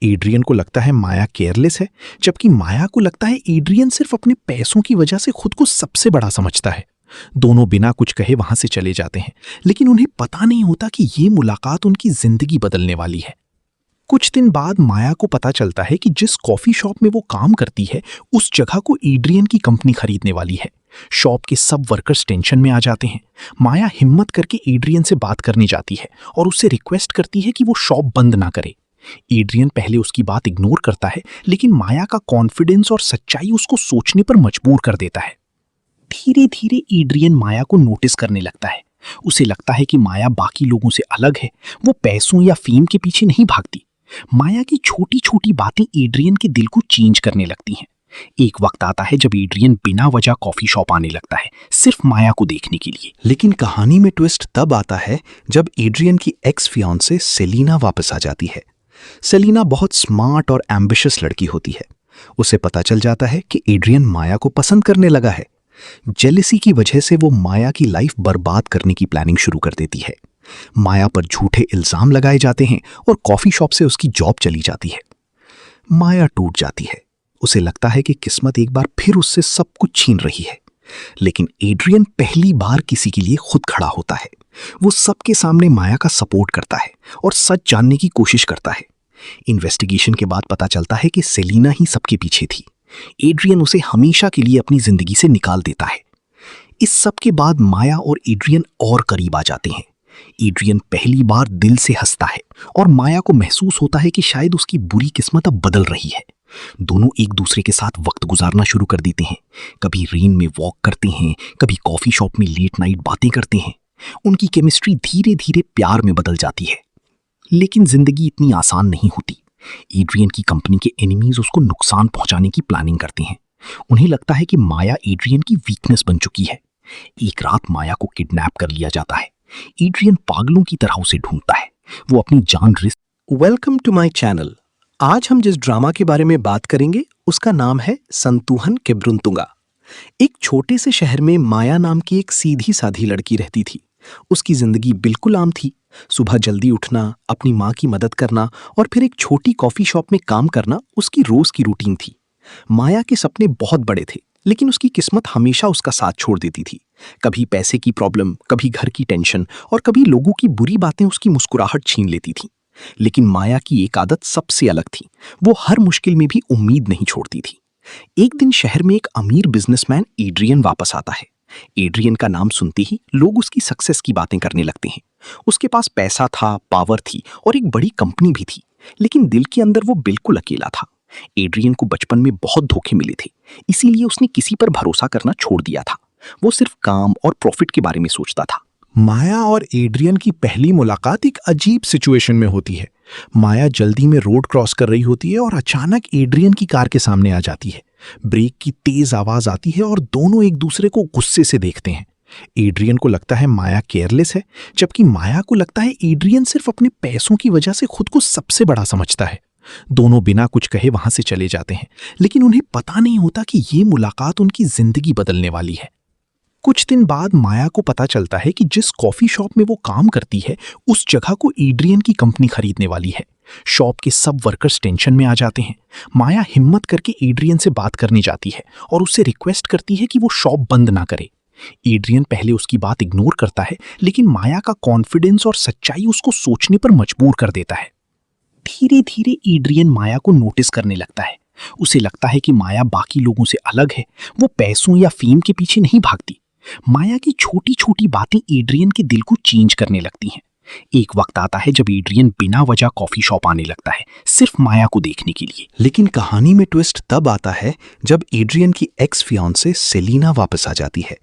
एड्रियन को लगता है माया केयरलेस है, जबकि माया को लगता है एड्रियन सिर्फ अपने पैसों की वजह से खुद को सबसे बड़ा समझता है। दोनों बिना कुछ कहे वहां से चले जाते हैं, लेकिन उन्हें पता नहीं होता कि ये मुलाकात उनकी जिंदगी बदलने वाली है। कुछ दिन बाद माया को पता चलता है कि जिस कॉफी शॉप में वो काम करती है, उस जगह को एड्रियन की कंपनी खरीदने वाली है। शॉप के सब वर्कर्स टेंशन में आ जाते हैं। माया हिम्मत करके एड्रियन से बात करने जाती है और उससे रिक्वेस्ट करती है कि वो शॉप बंद ना करे। एड्रियन पहले उसकी बात इग्नोर करता है, लेकिन माया का कॉन्फिडेंस और सच्चाई उसको सोचने पर मजबूर कर देता है। धीरे धीरे एड्रियन माया को नोटिस करने लगता है। उसे लगता है कि माया बाकी लोगों से अलग है। वो पैसों या फेम के पीछे नहीं भागती। माया की छोटी छोटी बातें एड्रियन के दिल को चेंज करने लगती हैं। एक वक्त आता है जब एड्रियन बिना वजह कॉफी शॉप आने लगता है, सिर्फ माया को देखने के लिए। लेकिन कहानी में ट्विस्ट तब आता है जब एड्रियन की एक्स फियांसे सेलिना वापस आ जाती है। सेलिना बहुत स्मार्ट और एम्बिशियस लड़की होती है। उसे पता चल जाता है कि एड्रियन माया को पसंद करने लगा है। जेलिसी की वजह से वो माया की लाइफ बर्बाद करने की प्लानिंग शुरू कर देती है। माया पर झूठे इल्जाम लगाए जाते हैं और कॉफी शॉप से उसकी जॉब चली जाती है। माया टूट जाती है। उसे लगता है कि किस्मत एक बार फिर उससे सब कुछ छीन रही है। लेकिन एड्रियन पहली बार किसी के लिए खुद खड़ा होता है। वो सबके सामने माया का सपोर्ट करता है और सच जानने की कोशिश करता है। इन्वेस्टिगेशन के बाद पता चलता है कि सेलिना ही सबके पीछे थी। एड्रियन उसे हमेशा के लिए अपनी जिंदगी से निकाल देता है। इस सब के बाद माया और एड्रियन और करीब आ जाते हैं। एड्रियन पहली बार दिल से हंसता है और माया को महसूस होता है कि शायद उसकी बुरी किस्मत अब बदल रही है। दोनों एक दूसरे के साथ वक्त गुजारना शुरू कर देते हैं। कभी रेन में वॉक करते हैं, कभी कॉफी शॉप में लेट नाइट बातें करते हैं। उनकी केमिस्ट्री धीरे धीरे प्यार में बदल जाती है। लेकिन जिंदगी इतनी आसान नहीं होती। एड्रियन की कंपनी के एनिमीज उसको नुकसान पहुंचाने की प्लानिंग करते हैं। उन्हें लगता है कि माया एड्रियन की वीकनेस बन चुकी है। एक रात माया को किडनैप कर लिया जाता है। एड्रियन पागलों की तरह उसे ढूंढता है। वो अपनी जान risk. Welcome to my channel. आज हम जिस ड्रामा के बारे में बात करेंगे उसका नाम है संतुहन केब्रुंतुंगा। एक छोटे से शहर में माया नाम की एक सीधी साधी लड़की रहती थी। उसकी जिंदगी बिल्कुल आम थी। सुबह जल्दी उठना, अपनी माँ की मदद करना और फिर एक छोटी कॉफी शॉप में काम करना उसकी रोज की रूटीन थी। माया के सपने बहुत बड़े थे, लेकिन उसकी किस्मत हमेशा उसका साथ छोड़ देती थी। कभी पैसे की प्रॉब्लम, कभी घर की टेंशन और कभी लोगों की बुरी बातें उसकी मुस्कुराहट छीन लेती थी। लेकिन माया की एक आदत सबसे अलग थी। वो हर मुश्किल में भी उम्मीद नहीं छोड़ती थी। एक दिन शहर में एक अमीर बिजनेसमैन एड्रियन वापस आता है। एड्रियन का नाम सुनते ही लोग उसकी सक्सेस की बातें करने लगते हैं। उसके पास पैसा था, पावर थी और एक बड़ी कंपनी भी थी, लेकिन दिल के अंदर वो बिल्कुल अकेला था। एड्रियन को बचपन में बहुत धोखे मिले थे, इसीलिए उसने किसी पर भरोसा करना छोड़ दिया था। वो सिर्फ काम और प्रॉफिट के बारे में सोचता था। माया और एड्रियन की पहली मुलाकात एक अजीब सिचुएशन में होती है। माया जल्दी में रोड क्रॉस कर रही होती है और अचानक एड्रियन की कार के सामने आ जाती है। ब्रेक की तेज आवाज आती है और दोनों एक दूसरे को गुस्से से देखते हैं। एड्रियन को लगता है माया केयरलेस है, जबकि माया को लगता है एड्रियन सिर्फ अपने पैसों की वजह से खुद को सबसे बड़ा समझता है। दोनों बिना कुछ कहे वहां से चले जाते हैं, लेकिन उन्हें पता नहीं होता कि ये मुलाकात उनकी जिंदगी बदलने वाली है। कुछ दिन बाद माया को पता चलता है कि जिस कॉफी शॉप में वो काम करती है, उस जगह को एड्रियन की कंपनी खरीदने वाली है। शॉप के सब वर्कर्स टेंशन में आ जाते हैं। माया हिम्मत करके एड्रियन से बात करने जाती है और उससे रिक्वेस्ट करती है कि वो शॉप बंद ना करे। एड्रियन पहले उसकी बात इग्नोर करता है, लेकिन माया का कॉन्फिडेंस और सच्चाई उसको सोचने पर मजबूर कर देता है। धीरे धीरे एड्रियन माया को नोटिस करने लगता है। उसे लगता है कि माया बाकी लोगों से अलग है। वो पैसों या फेम के पीछे नहीं भागती। माया की छोटी छोटी बातें एड्रियन के दिल को चेंज करने लगती हैं। एक वक्त आता है जब एड्रियन बिना वजह कॉफी शॉप आने लगता है, सिर्फ माया को देखने के लिए। लेकिन कहानी में ट्विस्ट तब आता है जब एड्रियन की एक्स फियांसे सेलिना वापस आ जाती है।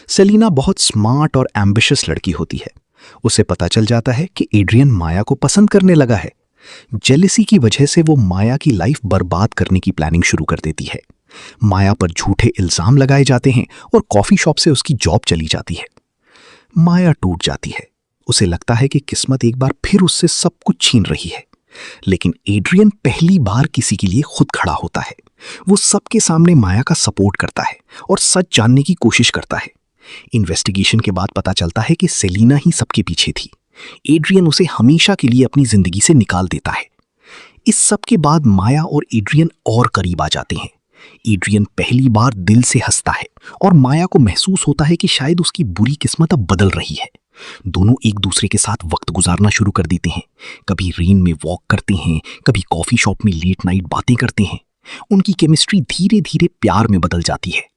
सेलिना बहुत स्मार्ट और एम्बिशियस लड़की होती है। उसे पता चल जाता है कि एड्रियन माया को पसंद करने लगा है। जेलिसी की वजह से वो माया की लाइफ बर्बाद करने की प्लानिंग शुरू कर देती है। माया पर झूठे इल्जाम लगाए जाते हैं और कॉफी शॉप से उसकी जॉब चली जाती है। माया टूट जाती है। उसे लगता है कि किस्मत एक बार फिर उससे सब कुछ छीन रही है। लेकिन एड्रियन पहली बार किसी के लिए खुद खड़ा होता है। वो सबके सामने माया का सपोर्ट करता है और सच जानने की कोशिश करता है। इन्वेस्टिगेशन के बाद पता चलता है कि सेलिना ही सबके पीछे थी। एड्रियन उसे हमेशा के लिए अपनी जिंदगी से निकाल देता है। इस सब के बाद माया और एड्रियन और करीब आ जाते हैं। एड्रियन पहली बार दिल से हंसता है और माया को महसूस होता है कि शायद उसकी बुरी किस्मत अब बदल रही है। दोनों एक दूसरे के साथ वक्त गुजारना शुरू कर देते हैं। कभी रेन में वॉक करते हैं, कभी कॉफी शॉप में लेट नाइट बातें करते हैं। उनकी केमिस्ट्री धीरे धीरे प्यार में बदल जाती है।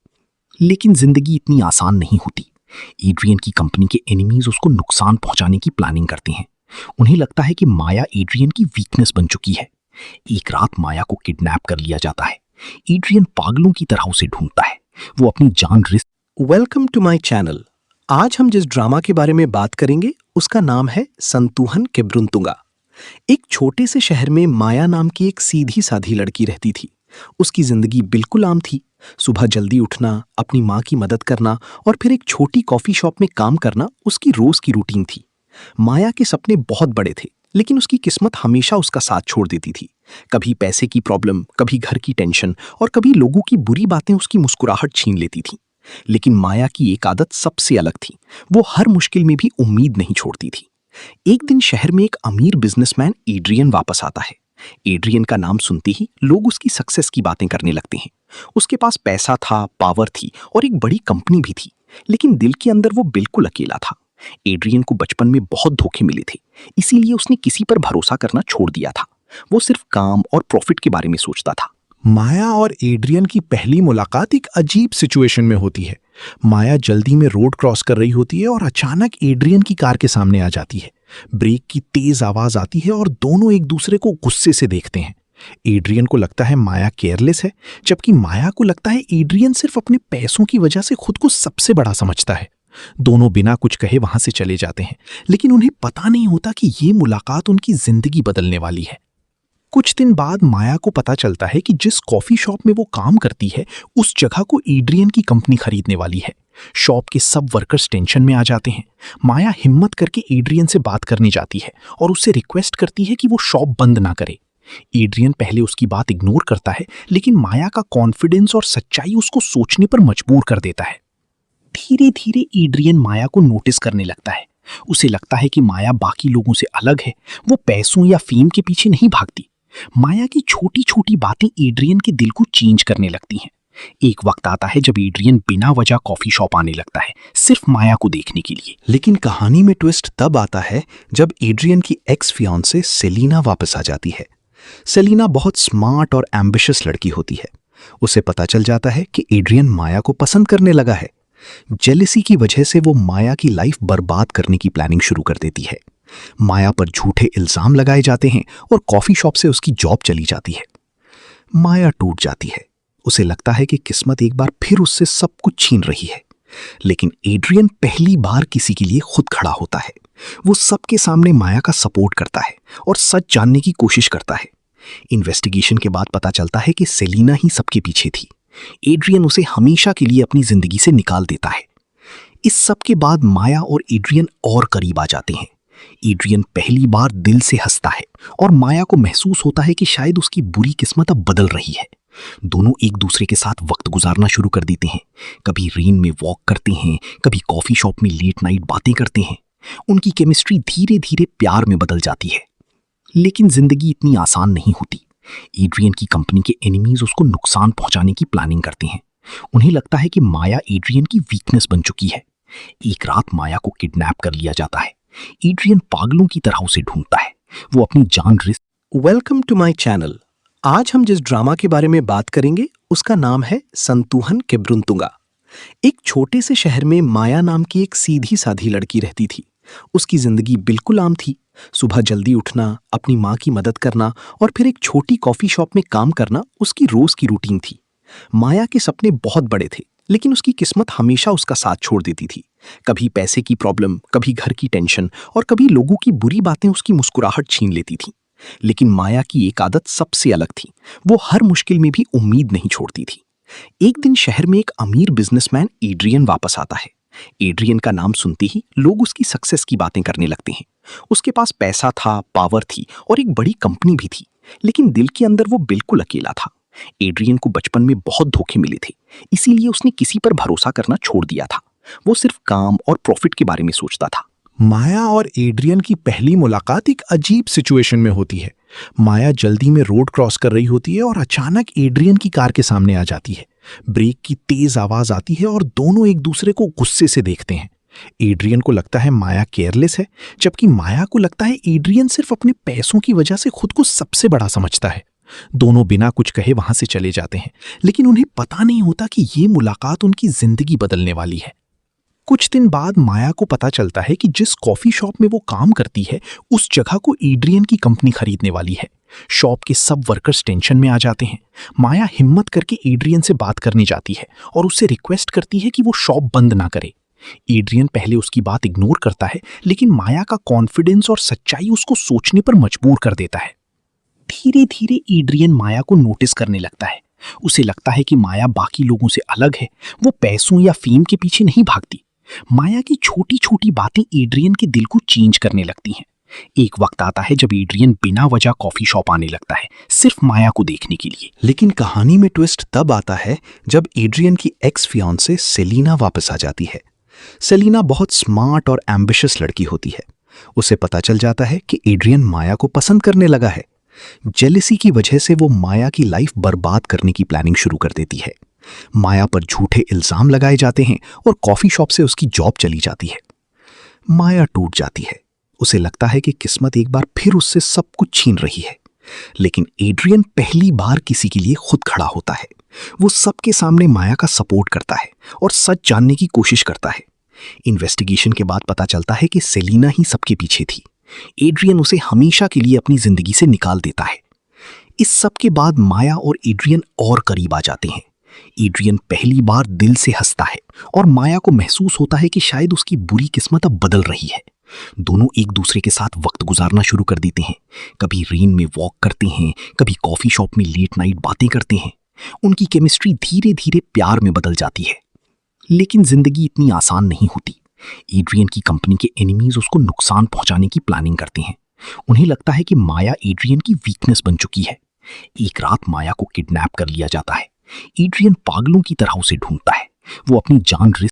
लेकिन जिंदगी इतनी आसान नहीं होती। एड्रियन की कंपनी के एनिमीज उसको नुकसान पहुंचाने की प्लानिंग करते हैं। उन्हें लगता है कि माया एड्रियन की वीकनेस बन चुकी है। एक रात माया को किडनैप कर लिया जाता है। एड्रियन पागलों की तरह उसे ढूंढता है। वो अपनी जान risk. Welcome to my channel. आज हम जिस ड्रामा के बारे में बात करेंगे उसका नाम है संतुहन केब्रुंतुंगा। एक छोटे से शहर में माया नाम की एक सीधी साधी लड़की रहती थी। उसकी जिंदगी बिल्कुल आम थी। सुबह जल्दी उठना, अपनी माँ की मदद करना और फिर एक छोटी कॉफी शॉप में काम करना उसकी रोज की रूटीन थी। माया के सपने बहुत बड़े थे, लेकिन उसकी किस्मत हमेशा उसका साथ छोड़ देती थी। कभी पैसे की प्रॉब्लम, कभी घर की टेंशन और कभी लोगों की बुरी बातें उसकी मुस्कुराहट छीन लेती थी। लेकिन माया की एक आदत सबसे अलग थी। वो हर मुश्किल में भी उम्मीद नहीं छोड़ती थी। एक दिन शहर में एक अमीर बिजनेसमैन एड्रियन वापस आता है। एड्रियन का नाम सुनते ही लोग उसकी सक्सेस की बातें करने लगते हैं। उसके पास पैसा था, पावर थी और एक बड़ी कंपनी भी थी, लेकिन दिल के अंदर वो बिल्कुल अकेला था। एड्रियन को बचपन में बहुत धोखे मिले थे, इसीलिए उसने किसी पर भरोसा करना छोड़ दिया था। वो सिर्फ काम और प्रॉफिट के बारे में सोचता था। माया और एड्रियन की पहली मुलाकात एक अजीब सिचुएशन में होती है। माया जल्दी में रोड क्रॉस कर रही होती है और अचानक एड्रियन की कार के सामने आ जाती है। ब्रेक की तेज आवाज आती है और दोनों एक दूसरे को गुस्से से देखते हैं। एड्रियन को लगता है माया केयरलेस है, जबकि माया को लगता है एड्रियन सिर्फ अपने पैसों की वजह से खुद को सबसे बड़ा समझता है। दोनों बिना कुछ कहे वहां से चले जाते हैं, लेकिन उन्हें पता नहीं होता कि ये मुलाकात उनकी जिंदगी बदलने वाली है। कुछ दिन बाद माया को पता चलता है कि जिस कॉफी शॉप में वो काम करती है, उस जगह को एड्रियन की कंपनी खरीदने वाली है। शॉप के सब वर्कर्स टेंशन में आ जाते हैं। माया हिम्मत करके एड्रियन से बात करने जाती है और उससे रिक्वेस्ट करती है कि वो शॉप बंद ना करे। एड्रियन पहले उसकी बात इग्नोर करता है, लेकिन माया का कॉन्फिडेंस और सच्चाई उसको सोचने पर मजबूर कर देता है। धीरे धीरे एड्रियन माया को नोटिस करने लगता है। उसे लगता है कि माया बाकी लोगों से अलग है। वो पैसों या फेम के पीछे नहीं भागती। माया की छोटी छोटी बातें एड्रियन के दिल को चेंज करने लगती हैं। एक वक्त आता है जब एड्रियन बिना वजह कॉफी शॉप आने लगता है, सिर्फ माया को देखने के लिए। लेकिन कहानी में ट्विस्ट तब आता है जब एड्रियन की एक्स फियांसे सेलिना वापस आ जाती है। सेलिना बहुत स्मार्ट और एम्बिशियस लड़की होती है। उसे पता चल जाता है कि एड्रियन माया को पसंद करने लगा है। जेलिसी की वजह से वो माया की लाइफ बर्बाद करने की प्लानिंग शुरू कर देती है। माया पर झूठे इल्जाम लगाए जाते हैं और कॉफी शॉप से उसकी जॉब चली जाती है। माया टूट जाती है। उसे लगता है कि किस्मत एक बार फिर उससे सब कुछ छीन रही है। लेकिन एड्रियन पहली बार किसी के लिए खुद खड़ा होता है। वो सबके सामने माया का सपोर्ट करता है और सच जानने की कोशिश करता है। इन्वेस्टिगेशन के बाद पता चलता है कि सेलिना ही सबके पीछे थी। एड्रियन उसे हमेशा के लिए अपनी जिंदगी से निकाल देता है। इस सब के बाद माया और एड्रियन और करीब आ जाते हैं। एड्रियन पहली बार दिल से हंसता है और माया को महसूस होता है कि शायद उसकी बुरी किस्मत अब बदल रही है। दोनों एक दूसरे के साथ वक्त गुजारना शुरू कर देते हैं। कभी रेन में वॉक करते हैं, कभी कॉफी शॉप में लेट नाइट बातें करते हैं। उनकी केमिस्ट्री धीरे धीरे प्यार में बदल जाती है। लेकिन जिंदगी इतनी आसान नहीं होती। एड्रियन की कंपनी के एनिमीज उसको नुकसान पहुंचाने की प्लानिंग करते हैं। उन्हें लगता है कि माया एड्रियन की वीकनेस बन चुकी है। एक रात माया को किडनैप कर लिया जाता है। एड्रियन पागलों की तरह उसे ढूंढता है। वो अपनी जान risk. Welcome to my channel. आज हम जिस ड्रामा के बारे में बात करेंगे उसका नाम है संतुहन केब्रुंतुंगा। एक छोटे से शहर में माया नाम की एक सीधी साधी लड़की रहती थी। उसकी जिंदगी बिल्कुल आम थी। सुबह जल्दी उठना, अपनी माँ की मदद करना और फिर एक छोटी कॉफी शॉप में काम करना उसकी रोज की रूटीन थी। माया के सपने बहुत बड़े थे, लेकिन उसकी किस्मत हमेशा उसका साथ छोड़ देती थी। कभी पैसे की प्रॉब्लम, कभी घर की टेंशन और कभी लोगों की बुरी बातें उसकी मुस्कुराहट छीन लेती थी। लेकिन माया की एक आदत सबसे अलग थी। वो हर मुश्किल में भी उम्मीद नहीं छोड़ती थी। एक दिन शहर में एक अमीर बिजनेसमैन एड्रियन वापस आता है। एड्रियन का नाम सुनते ही लोग उसकी सक्सेस की बातें करने लगते हैं। उसके पास पैसा था, पावर थी और एक बड़ी कंपनी भी थी, लेकिन दिल के अंदर वो बिल्कुल अकेला था। एड्रियन को बचपन में बहुत धोखे मिले थे, इसीलिए उसने किसी पर भरोसा करना छोड़ दिया था। वो सिर्फ काम और प्रॉफिट के बारे में सोचता था। माया और एड्रियन की पहली मुलाकात एक अजीब सिचुएशन में होती है। माया जल्दी में रोड क्रॉस कर रही होती है और अचानक एड्रियन की कार के सामने आ जाती है। ब्रेक की तेज आवाज आती है और दोनों एक दूसरे को गुस्से से देखते हैं। एड्रियन को लगता है माया केयरलेस है, जबकि माया को लगता है एड्रियन सिर्फ अपने पैसों की वजह से खुद को सबसे बड़ा समझता है। दोनों बिना कुछ कहे वहां से चले जाते हैं, लेकिन उन्हें पता नहीं होता कि ये मुलाकात उनकी जिंदगी बदलने वाली है। कुछ दिन बाद माया को पता चलता है कि जिस कॉफी शॉप में वो काम करती है, उस जगह को एड्रियन की कंपनी खरीदने वाली है। शॉप के सब वर्कर्स टेंशन में आ जाते हैं। माया हिम्मत करके एड्रियन से बात करने जाती है और उससे रिक्वेस्ट करती है कि वो शॉप बंद ना करे। एड्रियन पहले उसकी बात इग्नोर करता है, लेकिन माया का कॉन्फिडेंस और सच्चाई उसको सोचने पर मजबूर कर देता है। धीरे धीरे एड्रियन माया को नोटिस करने लगता है। उसे लगता है कि माया बाकी लोगों से अलग है। वो पैसों या फेम के पीछे नहीं भागती। माया की छोटी छोटी बातें एड्रियन के दिल को चेंज करने लगती हैं। एक वक्त आता है जब एड्रियन बिना वजह कॉफी शॉप आने लगता है, सिर्फ माया को देखने के लिए। लेकिन कहानी में ट्विस्ट तब आता है जब एड्रियन की एक्स फियांसे सेलिना वापस आ जाती है। सेलिना बहुत स्मार्ट और एम्बिशियस लड़की होती है। उसे पता चल जाता है कि एड्रियन माया को पसंद करने लगा है। जेलिसी की वजह से वो माया की लाइफ बर्बाद करने की प्लानिंग शुरू कर देती है। माया पर झूठे इल्जाम लगाए जाते हैं और कॉफी शॉप से उसकी जॉब चली जाती है। माया टूट जाती है। उसे लगता है कि किस्मत एक बार फिर उससे सब कुछ छीन रही है। लेकिन एड्रियन पहली बार किसी के लिए खुद खड़ा होता है। वो सबके सामने माया का सपोर्ट करता है और सच जानने की कोशिश करता है। इन्वेस्टिगेशन के बाद पता चलता है कि सेलिना ही सबके पीछे थी। एड्रियन उसे हमेशा के लिए अपनी जिंदगी से निकाल देता है। इस सब के बाद माया और एड्रियन और करीब आ जाते हैं। एड्रियन पहली बार दिल से हंसता है और माया को महसूस होता है कि शायद उसकी बुरी किस्मत अब बदल रही है। दोनों एक दूसरे के साथ वक्त गुजारना शुरू कर देते हैं। कभी रेन में वॉक करते हैं, कभी कॉफी शॉप में लेट नाइट बातें करते हैं। उनकी केमिस्ट्री धीरे धीरे प्यार में बदल जाती है। लेकिन जिंदगी इतनी आसान नहीं होती। एड्रियन की कंपनी के एनिमीज उसको नुकसान पहुंचाने की प्लानिंग करते हैं। उन्हें लगता है कि माया एड्रियन की वीकनेस बन चुकी है। एक रात माया को किडनैप कर लिया जाता है। एड्रियन पागलों की तरह उसे ढूंढता है। वो अपनी जान रिस्क